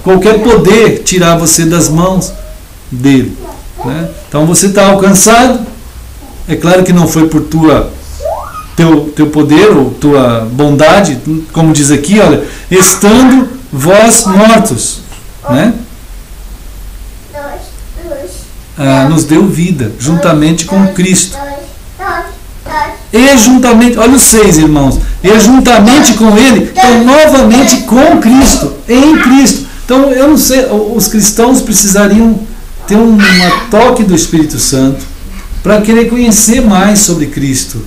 qualquer poder tirar você das mãos dele, né? Então você está alcançado, É claro que não foi por teu poder ou tua bondade, como diz aqui, olha, estando vós mortos, né? Nos deu vida, juntamente com Cristo. E juntamente, olha os 6, irmãos, e juntamente com Ele, então novamente com Cristo, em Cristo. Então, eu não sei, os cristãos precisariam ter um toque do Espírito Santo para querer conhecer mais sobre Cristo,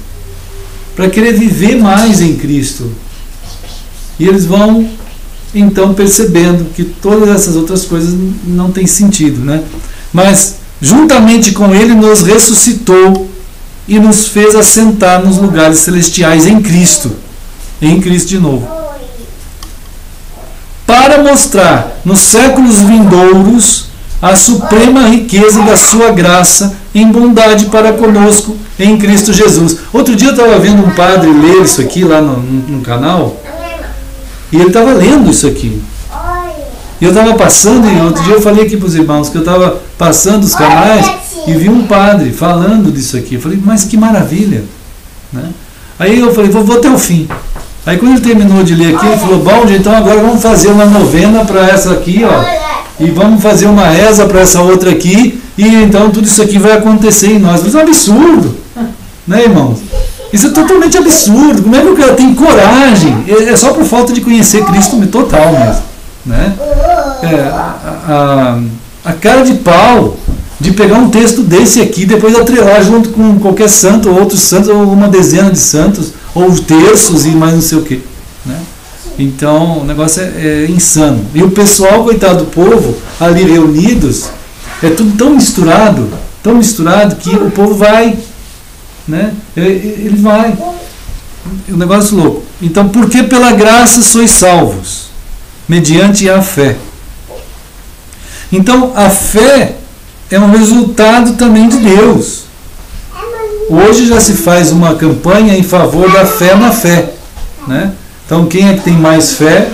para querer viver mais em Cristo. E eles vão, então, percebendo que todas essas outras coisas não têm sentido, né? Mas, juntamente com Ele, nos ressuscitou e nos fez assentar nos lugares celestiais em Cristo de novo, para mostrar nos séculos vindouros a suprema riqueza da sua graça em bondade para conosco em Cristo Jesus. Outro dia eu estava vendo um padre ler isso aqui lá no canal, e ele estava lendo isso aqui. E eu estava passando, e outro dia eu falei aqui para os irmãos que eu estava passando os canais e vi um padre falando disso aqui. Eu falei, mas que maravilha, né? Aí eu falei, vou até o fim. Aí quando ele terminou de ler aqui, ele falou, bom, então agora vamos fazer uma novena para essa aqui, ó, e vamos fazer uma reza para essa outra aqui, e então tudo isso aqui vai acontecer em nós. Isso é um absurdo, né, irmãos? Isso é totalmente absurdo. Como é que o cara tem coragem? É só por falta de conhecer Cristo total mesmo, né? A cara de pau de pegar um texto desse aqui, depois atrelar junto com qualquer santo, ou outros santos, ou uma dezena de santos, ou terços e mais não sei o que, né? Então o negócio é insano. E o pessoal, coitado do povo, ali reunidos, é tudo tão misturado que o povo vai, né? Ele vai. É um negócio louco. Então, porque pela graça sois salvos, mediante a fé. Então, a fé é um resultado também de Deus. Hoje já se faz uma campanha em favor da fé na fé, né? Então, quem é que tem mais fé,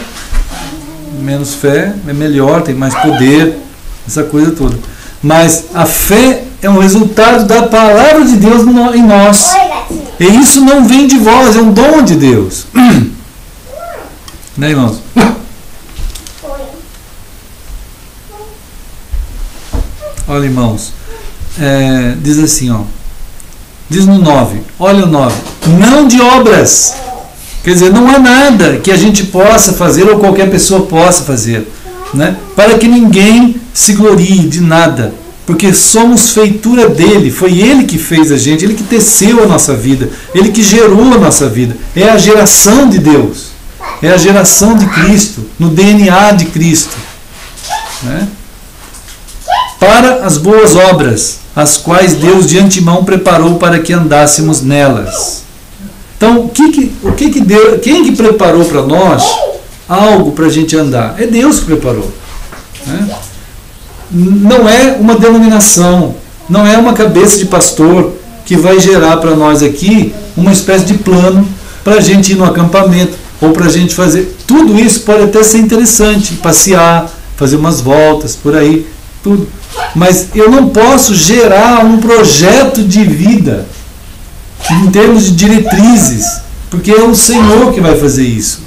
menos fé, é melhor, tem mais poder, essa coisa toda. Mas a fé é um resultado da palavra de Deus em nós. E isso não vem de vós, é um dom de Deus. Né, irmãos? Olha, irmãos, diz assim, ó, diz no 9, olha o 9, não de obras, quer dizer, não há nada que a gente possa fazer ou qualquer pessoa possa fazer, né, para que ninguém se glorie de nada, porque somos feitura dele, foi ele que fez a gente, ele que teceu a nossa vida, ele que gerou a nossa vida, é a geração de Deus, é a geração de Cristo, no DNA de Cristo, né? Para as boas obras, as quais Deus de antemão preparou para que andássemos nelas. Então, quem que preparou para nós algo para a gente andar? É Deus que preparou, né? Não é uma denominação, não é uma cabeça de pastor que vai gerar para nós aqui uma espécie de plano para a gente ir no acampamento, ou para a gente fazer. Tudo isso pode até ser interessante, passear, fazer umas voltas por aí, tudo. Mas eu não posso gerar um projeto de vida em termos de diretrizes, porque é o Senhor que vai fazer isso.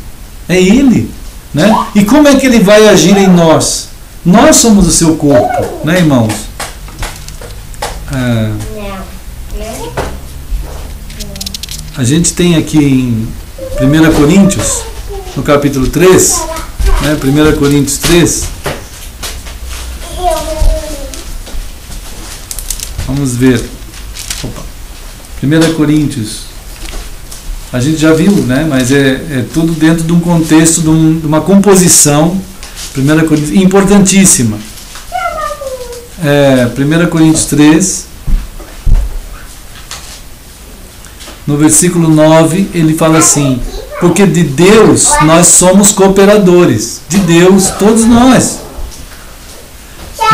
É Ele, né? E como é que Ele vai agir em nós? Nós somos o seu corpo, né, irmãos? A gente tem aqui em 1 Coríntios, no capítulo 3, né, 1 Coríntios 3, vamos ver. 1 Coríntios. A gente já viu, né? Mas é tudo dentro de um contexto, de uma composição. 1 Coríntios, importantíssima. 1 Coríntios 3. No versículo 9, ele fala assim: porque de Deus nós somos cooperadores. De Deus, todos nós.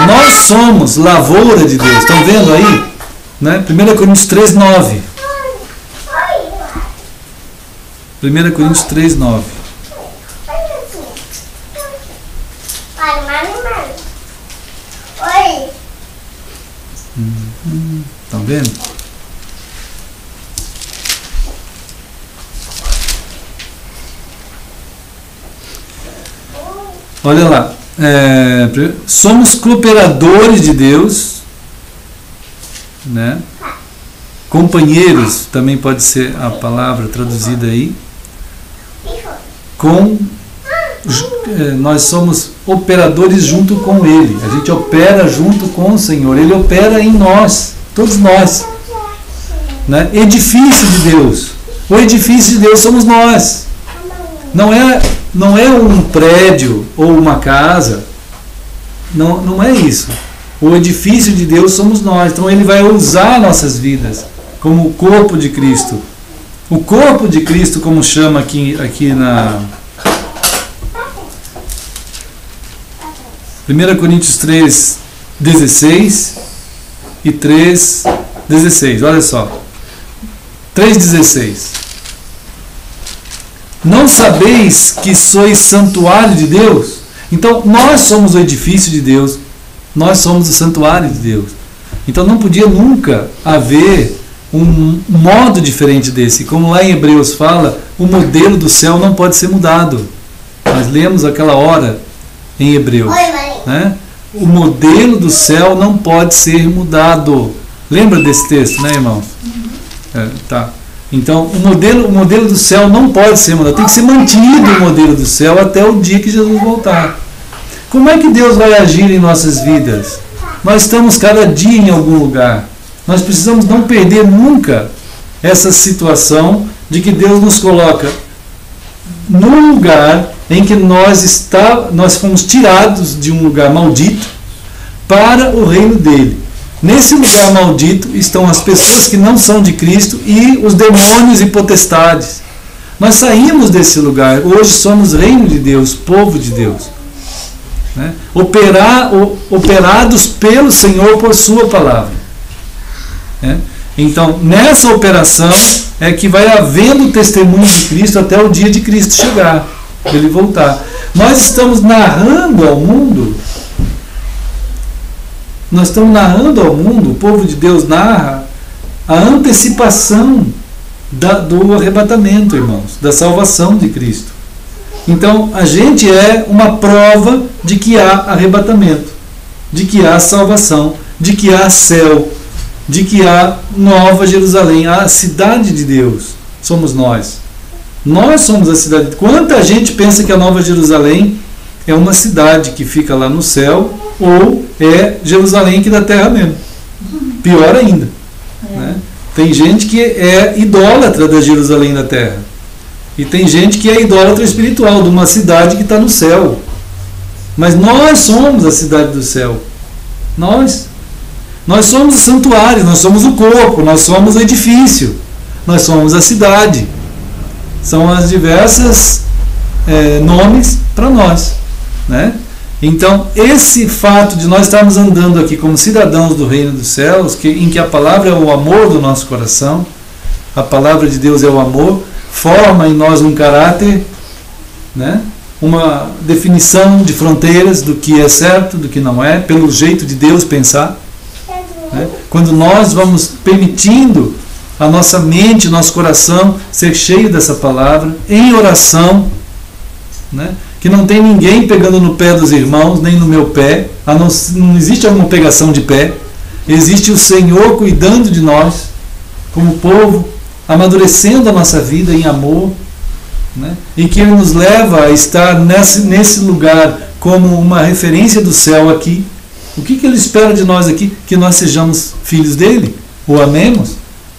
Nós somos lavoura de Deus. Estão vendo aí? Né? 1 Coríntios 3, 9. 1 Coríntios 3, 9. Estão vendo? Olha lá, somos cooperadores de Deus, né? Companheiros, também pode ser a palavra traduzida aí, nós somos operadores junto com Ele, a gente opera junto com o Senhor, Ele opera em nós, todos nós, né? Edifício de Deus, o edifício de Deus somos nós, não é um prédio ou uma casa, não é isso, o edifício de Deus somos nós, então Ele vai usar nossas vidas como o corpo de Cristo. O corpo de Cristo, como chama aqui na 1 Coríntios 3, 16 e 3, 16, olha só. 3,16. Não sabeis que sois santuário de Deus? Então, nós somos o edifício de Deus, nós somos o santuário de Deus. Então, não podia nunca haver um modo diferente desse. Como lá em Hebreus fala, o modelo do céu não pode ser mudado. Nós lemos aquela hora em Hebreus, né? O modelo do céu não pode ser mudado. Lembra desse texto, né, irmão? Tá. Então, o modelo do céu não pode ser mudado. Tem que ser mantido o modelo do céu até o dia que Jesus voltar. Como é que Deus vai agir em nossas vidas? Nós estamos cada dia em algum lugar. Nós precisamos não perder nunca essa situação de que Deus nos coloca num lugar em que nós fomos tirados de um lugar maldito para o reino dele. Nesse lugar maldito estão as pessoas que não são de Cristo e os demônios e potestades. Nós saímos desse lugar, hoje somos reino de Deus, povo de Deus, né? Operados pelo Senhor por sua palavra, né? Então, nessa operação é que vai havendo testemunho de Cristo até o dia de Cristo chegar, ele voltar. Nós estamos narrando ao mundo, o povo de Deus narra a antecipação do arrebatamento, irmãos, da salvação de Cristo. Então, a gente é uma prova de que há arrebatamento, de que há salvação, de que há céu, de que há Nova Jerusalém, a cidade de Deus. Somos nós. Nós somos a cidade. Quanta gente pensa que a Nova Jerusalém é uma cidade que fica lá no céu, ou é Jerusalém aqui da terra mesmo. Pior ainda. Né? Tem gente que é idólatra da Jerusalém da terra. E tem gente que é idólatra espiritual de uma cidade que está no céu. Mas nós somos a cidade do céu. Nós somos o santuário, nós somos o corpo, nós somos o edifício, nós somos a cidade. São as diversas nomes para nós, né? Então, esse fato de nós estarmos andando aqui como cidadãos do reino dos céus, em que a palavra é o amor do nosso coração, a palavra de Deus é o amor, forma em nós um caráter, né? Uma definição de fronteiras do que é certo, do que não é, pelo jeito de Deus pensar. Né? Quando nós vamos permitindo a nossa mente, nosso coração ser cheio dessa palavra, em oração, né? Que não tem ninguém pegando no pé dos irmãos, nem no meu pé, não existe alguma pegação de pé, existe o Senhor cuidando de nós, como povo, amadurecendo a nossa vida em amor, né? E que Ele nos leva a estar nesse lugar como uma referência do céu aqui. O que Ele espera de nós aqui? Que nós sejamos filhos dEle, o amemos,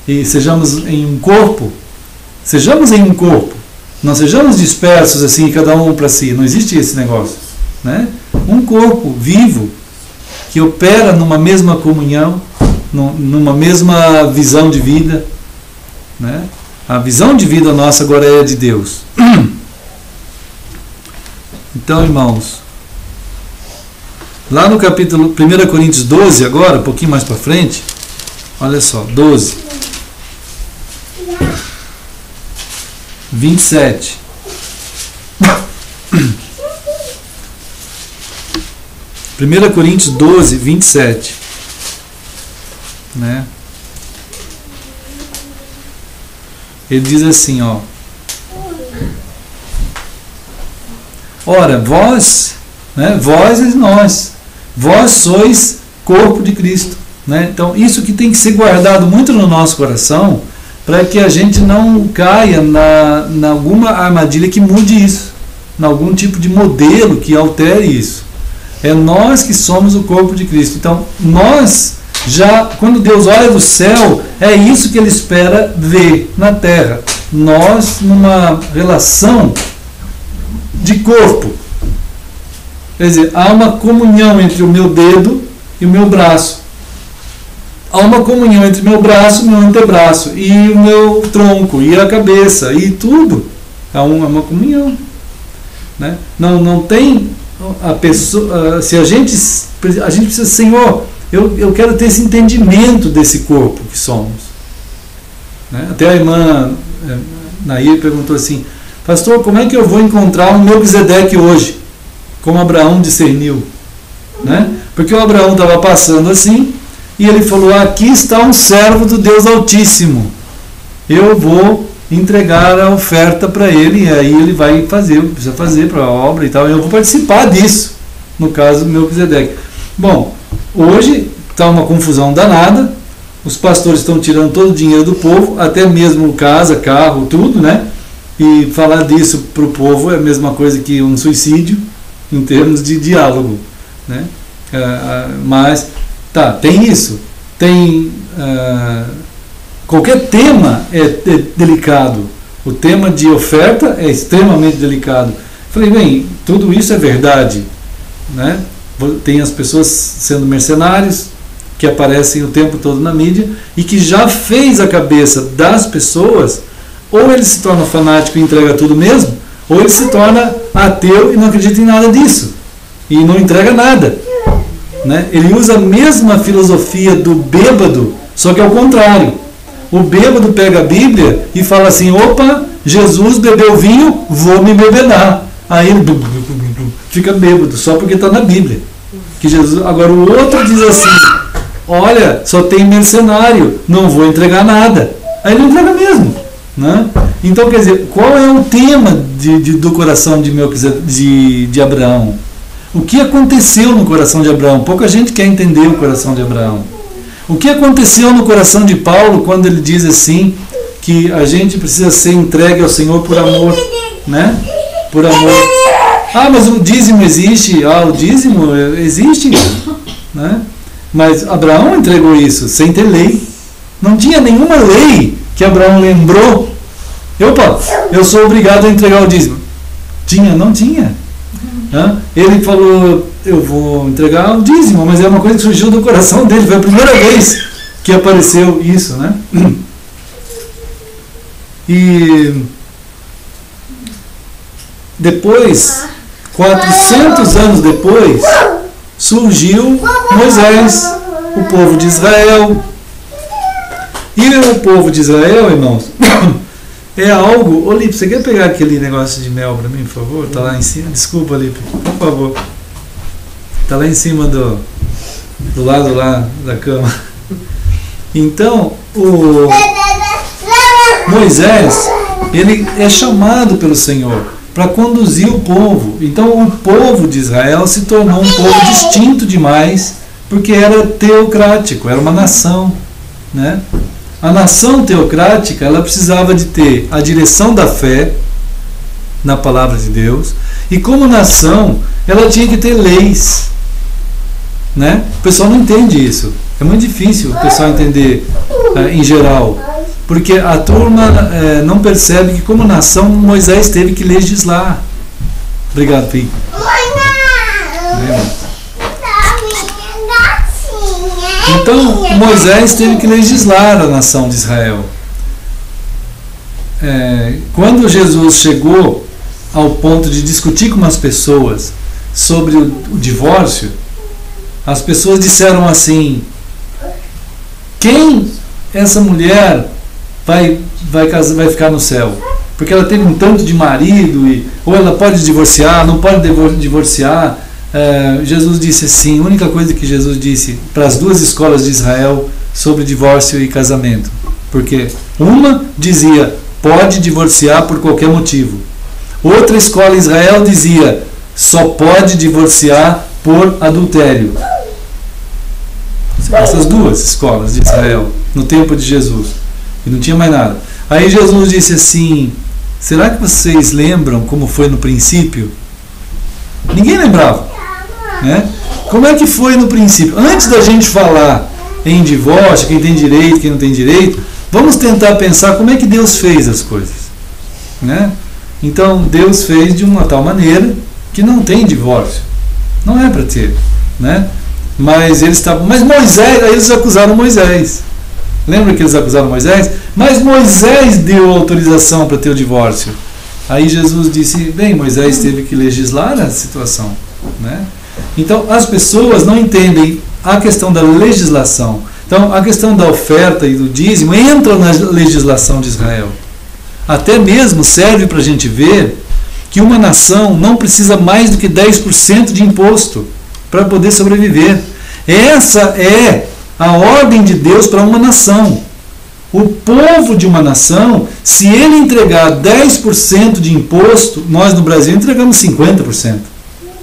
e sejamos em um corpo. Sejamos em um corpo. Não sejamos dispersos assim, cada um para si. Não existe esse negócio, né? Um corpo vivo, que opera numa mesma comunhão, numa mesma visão de vida, né? A visão de vida nossa agora é de Deus. Então, irmãos, lá no capítulo 1 Coríntios 12, agora, um pouquinho mais para frente, olha só, 12, 27. Primeira Coríntios 12, 27. Né? Ele diz assim, ó: ora, vós né? Vós e nós. Vós sois corpo de Cristo, né? Então isso que tem que ser guardado muito no nosso coração, para que a gente não caia na alguma armadilha que mude isso, em algum tipo de modelo que altere isso. É nós que somos o corpo de Cristo. Então nós já, quando Deus olha do céu, é isso que Ele espera ver na terra. Nós numa relação de corpo. Quer dizer, há uma comunhão entre o meu dedo e o meu braço. Há uma comunhão entre o meu braço e o meu antebraço, e o meu tronco, e a cabeça, e tudo. Há uma comunhão. Né? Não tem a pessoa. Se a gente precisa, Senhor, eu quero ter esse entendimento desse corpo que somos. Né? Até a irmã Nair perguntou assim: pastor, como é que eu vou encontrar o Melquisedeque hoje? Como Abraão discerniu. Né? Porque o Abraão estava passando assim, e ele falou: aqui está um servo do Deus Altíssimo, eu vou entregar a oferta para ele, e aí ele vai fazer, precisa fazer para a obra e tal, e eu vou participar disso, no caso do Melquisedeque. Bom, hoje está uma confusão danada, os pastores estão tirando todo o dinheiro do povo, até mesmo casa, carro, tudo, né? E falar disso para o povo é a mesma coisa que um suicídio, em termos de diálogo, né? Mas, tá, tem isso, tem... qualquer tema é delicado. O tema de oferta é extremamente delicado. Falei, bem, tudo isso é verdade, né? Tem as pessoas sendo mercenários, que aparecem o tempo todo na mídia, e que já fez a cabeça das pessoas, ou ele se torna fanático e entrega tudo mesmo, ou ele se torna ateu e não acredita em nada disso, e não entrega nada, né? Ele usa a mesma filosofia do bêbado, só que ao contrário. O bêbado pega a Bíblia e fala assim: opa, Jesus bebeu vinho, vou me embebedar. Aí ele fica bêbado, só porque está na Bíblia. Que Jesus... Agora o outro diz assim: olha, só tem mercenário, não vou entregar nada. Aí ele entrega mesmo, né? Então, quer dizer, qual é o tema do coração de Abraão? O que aconteceu no coração de Abraão? Pouca gente quer entender o coração de Abraão. O que aconteceu no coração de Paulo quando ele diz assim, que a gente precisa ser entregue ao Senhor por amor, né? Por amor. Ah, mas o dízimo existe. Ah, o dízimo existe, né? Mas Abraão entregou isso sem ter lei. Não tinha nenhuma lei que Abraão lembrou. Opa, eu sou obrigado a entregar o dízimo. Tinha? Não tinha. Ele falou: eu vou entregar o dízimo, mas é uma coisa que surgiu do coração dele. Foi a primeira vez que apareceu isso, né? E depois, 400 anos depois, surgiu Moisés, o povo de Israel. E o povo de Israel, irmãos, é algo... Ô Lipe, você quer pegar aquele negócio de mel para mim, por favor? Está lá em cima. Desculpa, Lipe, por favor. Está lá em cima do lado lá da cama. Então, o Moisés, ele é chamado pelo Senhor para conduzir o povo. Então, o povo de Israel se tornou um povo distinto demais, porque era teocrático, era uma nação, né? A nação teocrática, ela precisava de ter a direção da fé na palavra de Deus, e como nação, ela tinha que ter leis, né? O pessoal não entende isso. É muito difícil o pessoal entender em geral, porque a turma não percebe que como nação Moisés teve que legislar. Obrigado, filho. Então Moisés teve que legislar a nação de Israel. Quando Jesus chegou ao ponto de discutir com as pessoas sobre o divórcio, as pessoas disseram assim: quem essa mulher vai ficar no céu? Porque ela teve um tanto de marido, ou ela pode divorciar, não pode divorciar. Jesus disse assim, a única coisa que Jesus disse para as duas escolas de Israel sobre divórcio e casamento, porque uma dizia: pode divorciar por qualquer motivo. Outra escola em Israel dizia: só pode divorciar por adultério. Essas duas escolas de Israel, no tempo de Jesus. E não tinha mais nada. Aí Jesus disse assim: será que vocês lembram como foi no princípio? Ninguém lembrava, né? Como é que foi no princípio? Antes da gente falar em divórcio, quem tem direito, quem não tem direito, vamos tentar pensar como é que Deus fez as coisas, né? Então Deus fez de uma tal maneira que não tem divórcio, não é para ter, né? Mas eles estavam, mas Moisés, aí eles acusaram Moisés. Lembra que eles acusaram Moisés? Mas Moisés deu autorização para ter o divórcio. Aí Jesus disse: bem, Moisés teve que legislar a situação, né? Então as pessoas não entendem a questão da legislação. Então a questão da oferta e do dízimo entra na legislação de Israel. Até mesmo serve para a gente ver que uma nação não precisa mais do que 10% de imposto para poder sobreviver. Essa é a ordem de Deus para uma nação. O povo de uma nação, se ele entregar 10% de imposto, nós no Brasil entregamos 50%,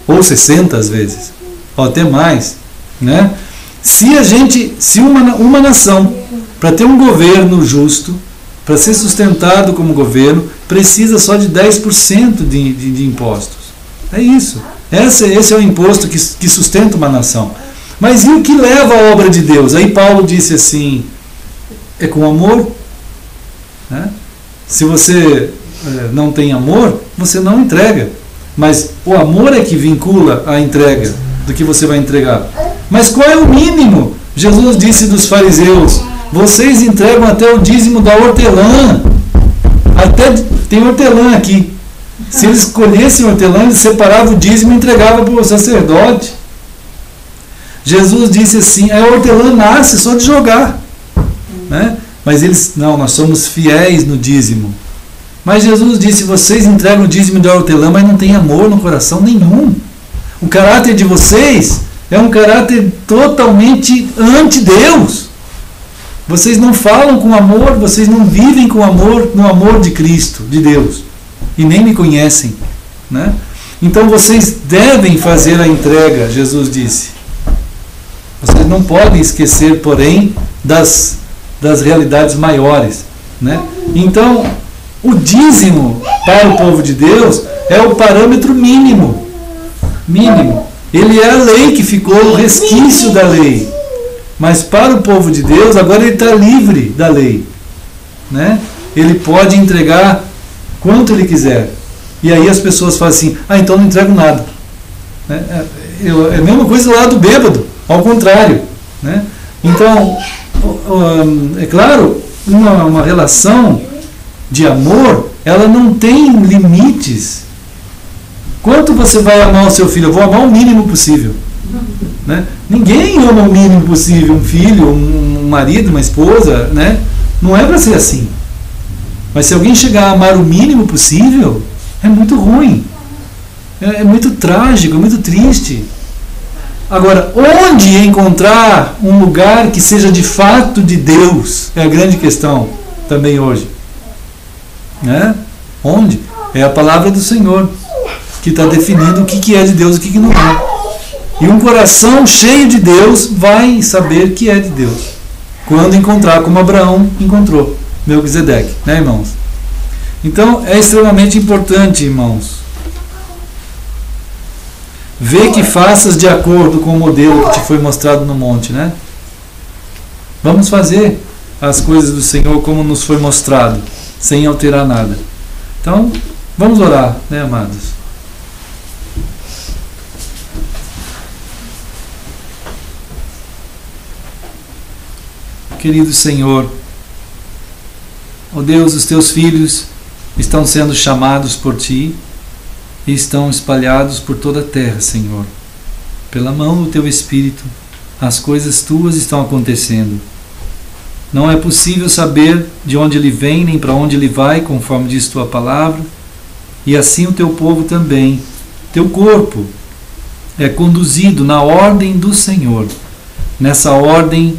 ou 60% às vezes, ou até mais, né? Se uma nação, para ter um governo justo, para ser sustentado como governo, precisa só de 10% de impostos. É isso. Esse é o imposto que sustenta uma nação. Mas e o que leva a obra de Deus? Aí Paulo disse assim: é com amor, né? Se você não tem amor, você não entrega. Mas o amor é que vincula a entrega do que você vai entregar. Mas qual é o mínimo? Jesus disse dos fariseus: vocês entregam até o dízimo da hortelã. Tem hortelã aqui. Se eles colhessem hortelã, eles separavam o dízimo e entregavam para o sacerdote. Jesus disse assim: a hortelã nasce só de jogar, né? Mas eles, não, nós somos fiéis no dízimo. Mas Jesus disse: vocês entregam o dízimo da hortelã, mas não tem amor no coração nenhum. O caráter de vocês é um caráter totalmente anti-Deus. Vocês não falam com amor, vocês não vivem com amor, no amor de Cristo, de Deus, e nem me conhecem, né? Então vocês devem fazer a entrega, Jesus disse. Vocês não podem esquecer, porém, das realidades maiores, né? Então, o dízimo para o povo de Deus é o parâmetro mínimo. Ele é a lei que ficou, o resquício da lei. Mas para o povo de Deus, agora ele está livre da lei, né? Ele pode entregar quanto ele quiser. E aí as pessoas falam assim: então não entrego nada, né? É a mesma coisa lá do bêbado, ao contrário, né? Então, é claro, uma relação de amor, ela não tem limites. Quanto você vai amar o seu filho? Eu vou amar o mínimo possível, né? Ninguém ama o mínimo possível, um filho, um marido, uma esposa, né? Não é para ser assim. Mas se alguém chegar a amar o mínimo possível, é muito ruim, é muito trágico, é muito triste. Agora, onde encontrar um lugar que seja de fato de Deus? É a grande questão também hoje, né? Onde? É a palavra do Senhor que está definindo o que é de Deus e o que não é. E um coração cheio de Deus vai saber que é de Deus quando encontrar, como Abraão encontrou Melquisedeque, né, irmãos? Então é extremamente importante, irmãos, ver que faças de acordo com o modelo que te foi mostrado no monte, né? Vamos fazer as coisas do Senhor como nos foi mostrado, sem alterar nada. Então, vamos orar, né, amados? Querido Senhor, ó Deus, os teus filhos estão sendo chamados por Ti e estão espalhados por toda a terra, Senhor. Pela mão do Teu Espírito, as coisas Tuas estão acontecendo. Não é possível saber de onde Ele vem, nem para onde Ele vai, conforme diz Tua palavra, e assim o Teu povo também. Teu corpo é conduzido na ordem do Senhor, nessa ordem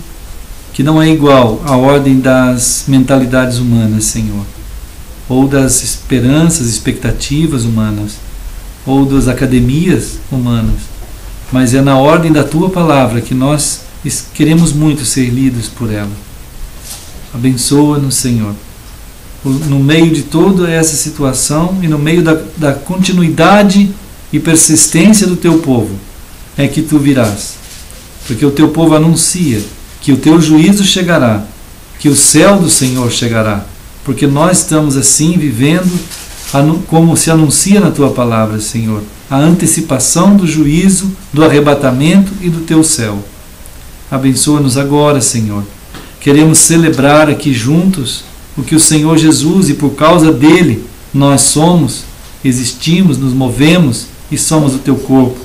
que não é igual à ordem das mentalidades humanas, Senhor, ou das esperanças, expectativas humanas. ou das academias humanas, mas é na ordem da Tua Palavra que nós queremos muito ser lidos por ela. Abençoa-nos, Senhor. No meio de toda essa situação e no meio da continuidade e persistência do Teu povo, é que Tu virás. Porque o Teu povo anuncia que o Teu juízo chegará, que o céu do Senhor chegará. Porque nós estamos assim vivendo como se anuncia na Tua Palavra, Senhor, a antecipação do juízo, do arrebatamento e do Teu céu. Abençoa-nos agora, Senhor. Queremos celebrar aqui juntos o que o Senhor Jesus, e por causa dele, nós somos, existimos, nos movemos e somos o Teu corpo.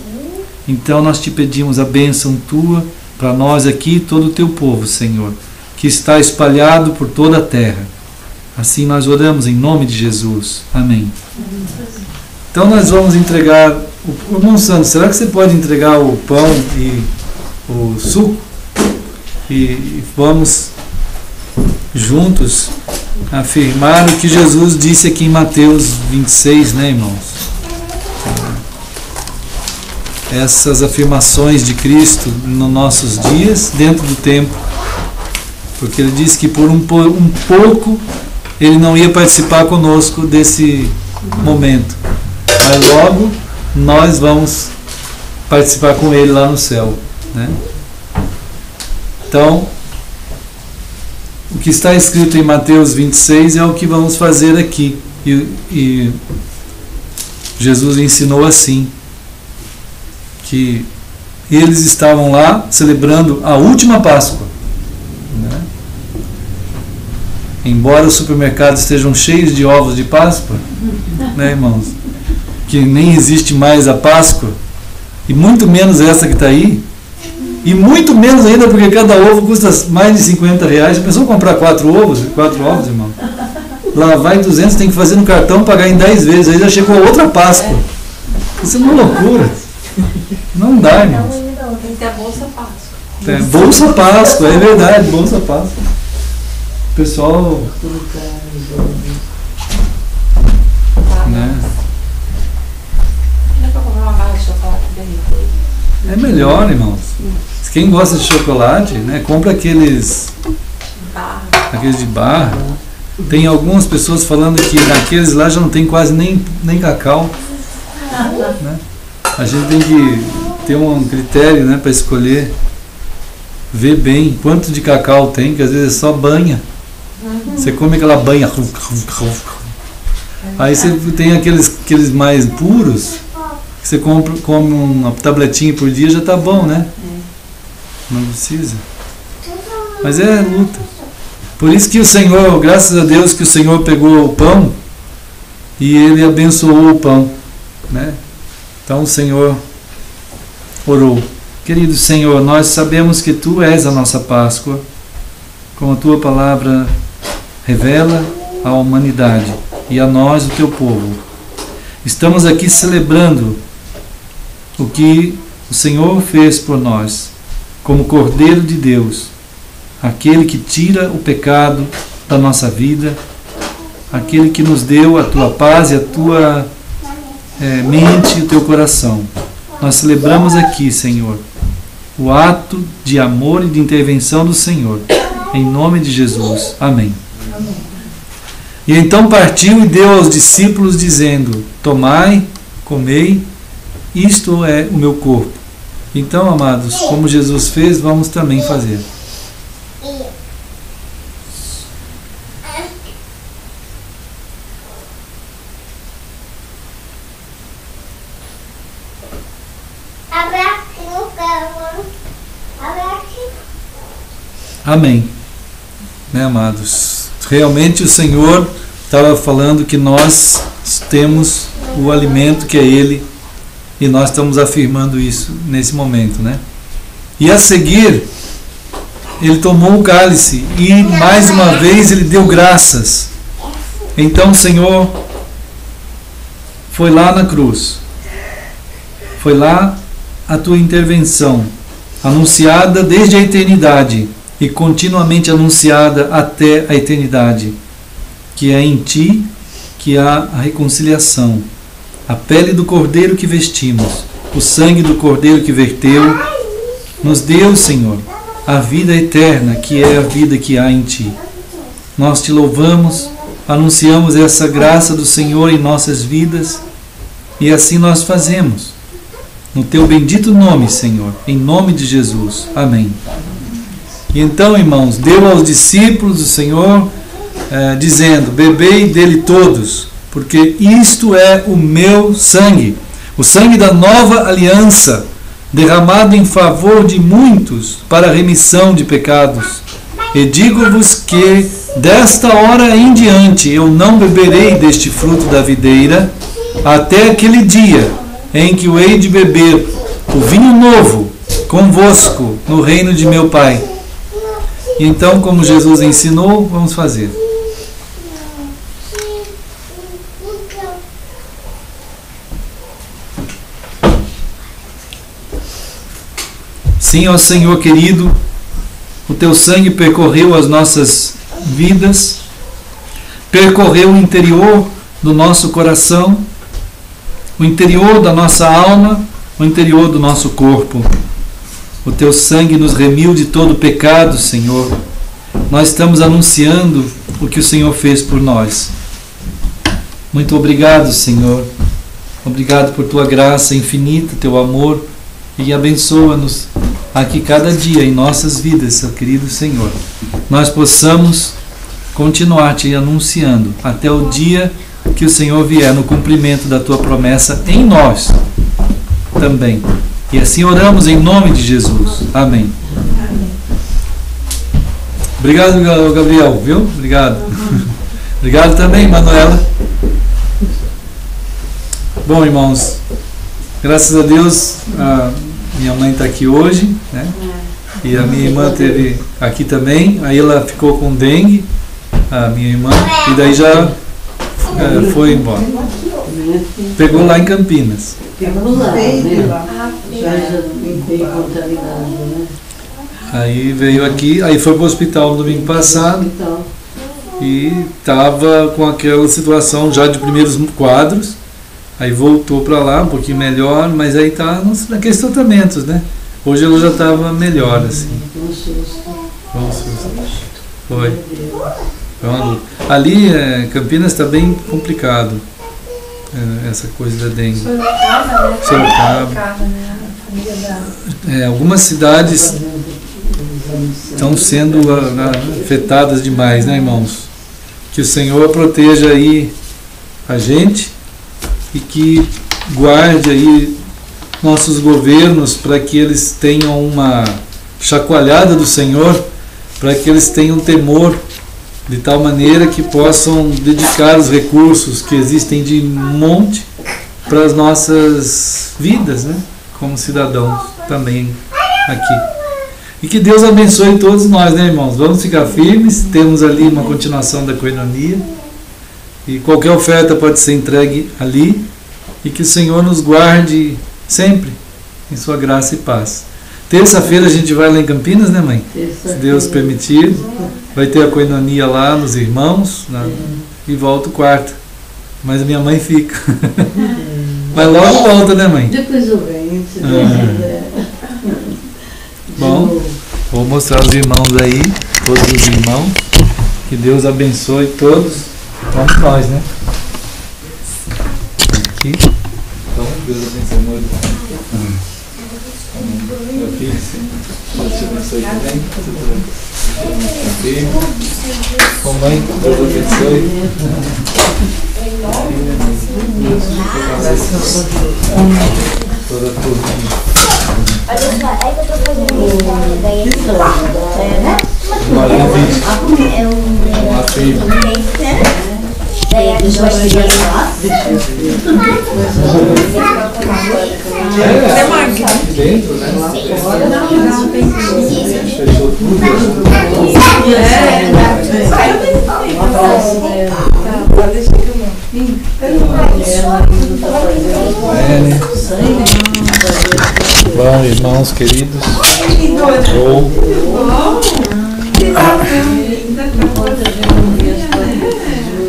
Então nós te pedimos a bênção Tua para nós aqui e todo o Teu povo, Senhor, que está espalhado por toda a terra. Assim nós oramos em nome de Jesus. Amém. Então nós vamos entregar... Irmão Santos, será que você pode entregar o pão e o suco? E vamos juntos afirmar o que Jesus disse aqui em Mateus 26, né, irmãos? Essas afirmações de Cristo nos nossos dias, dentro do tempo. Porque Ele disse que por um pouco Ele não ia participar conosco desse momento. Mas logo nós vamos participar com Ele lá no céu, né? Então, o que está escrito em Mateus 26 é o que vamos fazer aqui. E Jesus ensinou assim, que eles estavam lá celebrando a última Páscoa, né? Embora os supermercados estejam cheios de ovos de Páscoa, né, irmãos? Que nem existe mais a Páscoa, e muito menos essa que está aí, e muito menos ainda porque cada ovo custa mais de R$50. Já pensou comprar 4 ovos, irmão? Lá vai 200, tem que fazer no cartão, pagar em 10 vezes, aí já chegou outra Páscoa. Isso é uma loucura. Não dá, irmão.
Tem que ter a Bolsa Páscoa.
Bolsa Páscoa, é verdade, Bolsa Páscoa. Pessoal, né?
Não é para comprar uma barra de chocolate derretida?
É melhor, irmãos. Quem gosta de chocolate, né, compra aqueles de barra. Tem algumas pessoas falando que naqueles lá já não tem quase nem cacau, né? A gente tem que ter um critério, né, para escolher, ver bem quanto de cacau tem, que às vezes é só banha. Você come aquela banha, aí você tem aqueles mais puros, que você come uma tabletinha por dia, já está bom, né? Não precisa. Mas é luta. Por isso que o Senhor, graças a Deus que o Senhor pegou o pão e Ele abençoou o pão, né? Então o Senhor orou. Querido Senhor, nós sabemos que Tu és a nossa Páscoa, como a Tua palavra revela à humanidade e a nós, o Teu povo. Estamos aqui celebrando o que o Senhor fez por nós, como Cordeiro de Deus, aquele que tira o pecado da nossa vida, aquele que nos deu a Tua paz e a Tua mente e o Teu coração. Nós celebramos aqui, Senhor, o ato de amor e de intervenção do Senhor, em nome de Jesus. Amém. Amém. E então partiu e deu aos discípulos, dizendo: tomai, comei, isto é o meu corpo. Então, amados, como Jesus fez, vamos também fazer. Amém. Né, amados? Realmente o Senhor estava falando que nós temos o alimento que é Ele, e nós estamos afirmando isso nesse momento, né? E a seguir, Ele tomou o cálice e mais uma vez Ele deu graças. Então o Senhor foi lá na cruz, foi lá a Tua intervenção, anunciada desde a eternidade e continuamente anunciada até a eternidade, que é em Ti que há a reconciliação, a pele do cordeiro que vestimos, o sangue do cordeiro que verteu, nos deu, Senhor, a vida eterna, que é a vida que há em Ti. Nós Te louvamos, anunciamos essa graça do Senhor em nossas vidas, e assim nós fazemos. No Teu bendito nome, Senhor, em nome de Jesus. Amém. E então, irmãos, deu aos discípulos o Senhor, dizendo: bebei dele todos, porque isto é o meu sangue, o sangue da nova aliança, derramado em favor de muitos para a remissão de pecados. E digo-vos que desta hora em diante eu não beberei deste fruto da videira, até aquele dia em que o hei de beber o vinho novo convosco no reino de meu Pai. E então, como Jesus ensinou, vamos fazer. Sim, ó Senhor querido, o Teu sangue percorreu as nossas vidas, percorreu o interior do nosso coração, o interior da nossa alma, o interior do nosso corpo. O Teu sangue nos remiu de todo pecado, Senhor. Nós estamos anunciando o que o Senhor fez por nós. Muito obrigado, Senhor. Obrigado por Tua graça infinita, Teu amor, e abençoa-nos aqui cada dia em nossas vidas, seu querido Senhor. Nós possamos continuar Te anunciando até o dia que o Senhor vier no cumprimento da Tua promessa em nós também. E assim oramos em nome de Jesus. Amém. Obrigado, Gabriel, viu? Obrigado. Obrigado também, Manuela. Bom, irmãos, graças a Deus, a minha mãe está aqui hoje, né? E a minha irmã esteve aqui também. Aí ela ficou com dengue, a minha irmã, e daí já foi embora. Pegou lá em Campinas.
Pegou lá, né?
Já
veio contaminado, né?
Aí veio aqui, aí foi para o hospital no domingo passado e estava com aquela situação já de primeiros quadros. Aí voltou para lá, um pouquinho melhor, mas aí está naqueles tratamentos, né? Hoje ela já estava melhor, assim. Foi um susto. Foi. Foi uma luta. Ali, Campinas está bem complicado, essa coisa da dengue. Sorocaba, né? Algumas cidades estão sendo afetadas demais, né, irmãos? Que o Senhor proteja aí a gente e que guarde aí nossos governos para que eles tenham uma chacoalhada do Senhor, para que eles tenham temor, de tal maneira que possam dedicar os recursos que existem de monte para as nossas vidas, né, como cidadãos também aqui. E que Deus abençoe todos nós, né, irmãos? Vamos ficar firmes, temos ali uma continuação da coinonia, e qualquer oferta pode ser entregue ali, e que o Senhor nos guarde sempre em sua graça e paz. Terça-feira a gente vai lá em Campinas, né, mãe? Se Deus permitir, vai ter a coinonia lá nos irmãos, e volto quarta. Mas a minha mãe fica. Mas logo volta, né, mãe?
Depois eu venho, se Deus quiser.
Bom, vou mostrar os irmãos aí, todos os irmãos. Que Deus abençoe todos. Vamos nós, né? Aqui. Então, Deus abençoe muito. Meu filho, Deus te abençoe também. Com mãe, Deus abençoe. Toda a turma.
Olha só, é que eu tô fazendo daí né? É
uma filha.
Daí a gente vai chegar lá.
Dentro, né?
Fechou tudo.
Bom, irmãos queridos.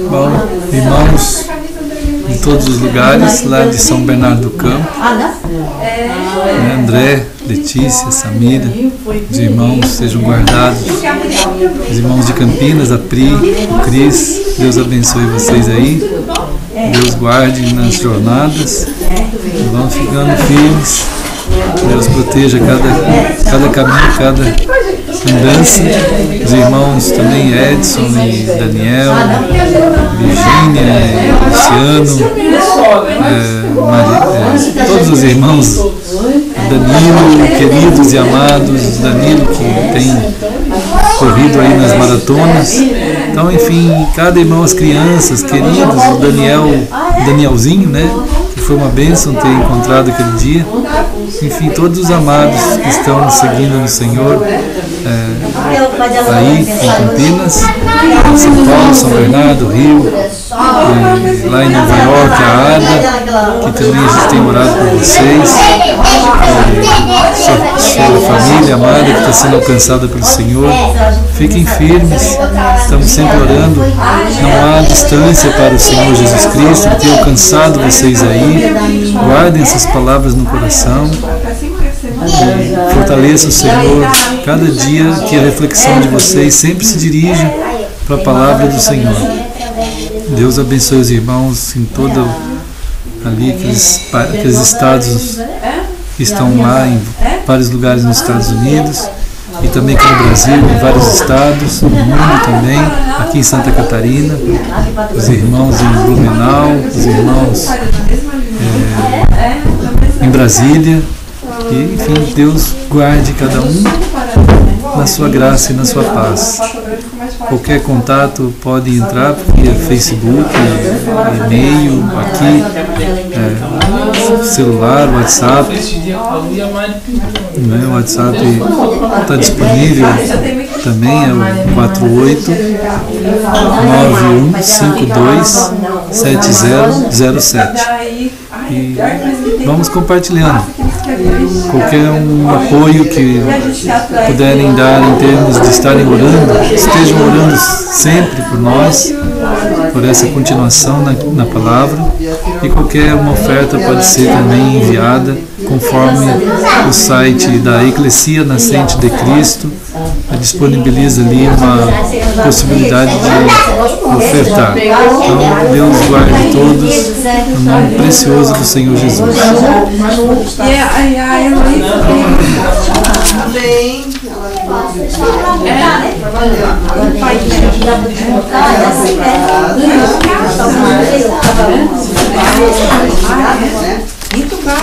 Bom, irmãos, todos os lugares, lá de São Bernardo do Campo. André, Letícia, Samira, os irmãos sejam guardados. Os irmãos de Campinas, a Pri, o Cris, Deus abençoe vocês aí. Deus guarde nas jornadas. Vão ficando firmes. Deus proteja cada caminho, cada andança. Os irmãos também, Edson e Daniel, Virgínia, Luciano, todos os irmãos, Danilo, queridos e amados, Danilo que tem corrido aí nas maratonas. Então, enfim, cada irmão, as crianças, queridos, o Danielzinho, né? Que foi uma bênção ter encontrado aquele dia. Enfim, todos os amados que estão seguindo no Senhor, aí em Campinas, em São Paulo, São Bernardo, Rio, lá em Nova York, a Ada, que também a gente tem orado por vocês, sua família amada que está sendo alcançada pelo Senhor. Fiquem firmes, estamos sempre orando, não há distância para o Senhor Jesus Cristo, que tem alcançado vocês aí. Guardem essas palavras no coração. Fortaleça o Senhor cada dia, que a reflexão de vocês sempre se dirija para a palavra do Senhor. Deus abençoe os irmãos em todo ali, aqueles estados que estão lá, em vários lugares nos Estados Unidos e também aqui no Brasil, em vários estados, no mundo também, aqui em Santa Catarina, os irmãos em Blumenau, os irmãos em Brasília. E, enfim, Deus guarde cada um na sua graça e na sua paz. Qualquer contato pode entrar via Facebook, e-mail, aqui, celular, WhatsApp. O WhatsApp está disponível também, é o 4891527007. E vamos compartilhando. Qualquer apoio que puderem dar em termos de estarem orando, estejam orando sempre por nós, por essa continuação na palavra, e qualquer uma oferta pode ser também enviada conforme o site da Eclesia Nascente de Cristo disponibiliza ali uma possibilidade de ofertar. Então, Deus guarde todos no nome precioso do Senhor Jesus.
E a Heloísa também. O pai muito bom.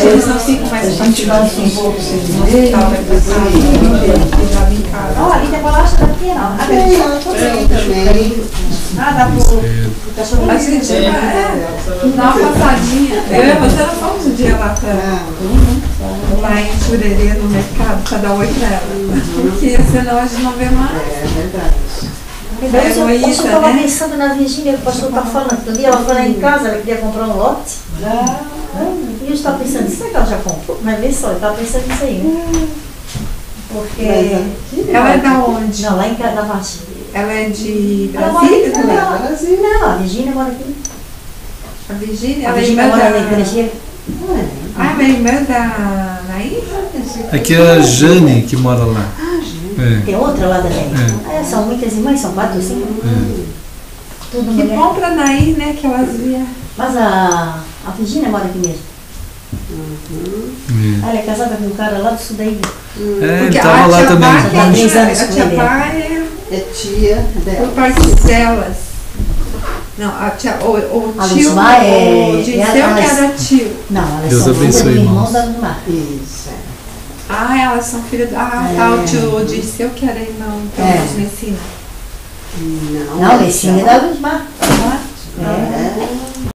Eles não ficam mais participando um pouco no hospital, vai passar em casa. Ó, ali tem bolacha daqui, não. Dá pro a gente dá uma passadinha. Eu e você não fomos um dia lá lá em Jurerê, no mercado, para dar oi pra ela. Porque senão a gente não vê mais.
É verdade.
Eu estava pensando na Virgínia, que o pastor está falando. Outro dia ela foi lá em casa, ela queria comprar um lote. E eu estava pensando, será que ela já comprou? Mas vê só, eu estava pensando nisso aí, né? Porque.
Ela é da onde?
Não, lá em casa, na Varginha.
Ela é de Brasília também?
Não, a Virgínia mora aqui.
A Virgínia?
A
Ela é
Virgínia
irmã
mora na
da...
igreja.
Ah, é irmã da Nair?
Aqui é a Jane que mora lá.
Tem outra lá também. São muitas irmãs, são 4 ou 5. Tudo
Que
mulher.
bom pra Nair, né? Que elas via.
Mas a Virgínia mora aqui mesmo. Ela é casada com um cara lá do sul da ilha.
Ele estava lá também.
A tia Pai
É tia dela.
por parte delas. Não, a tia, o
A
tio,
Luzmar
o Disseu que era tio.
Não, elas
Deus
são filhas do
abençoe,
irmão
irmãos.
da Luzmar.
Isso.
Ah, elas são filhas do... Ah, tá, o tio Disseu que era irmão então, de Messina.
Não, Messina é da Luzmar.
É.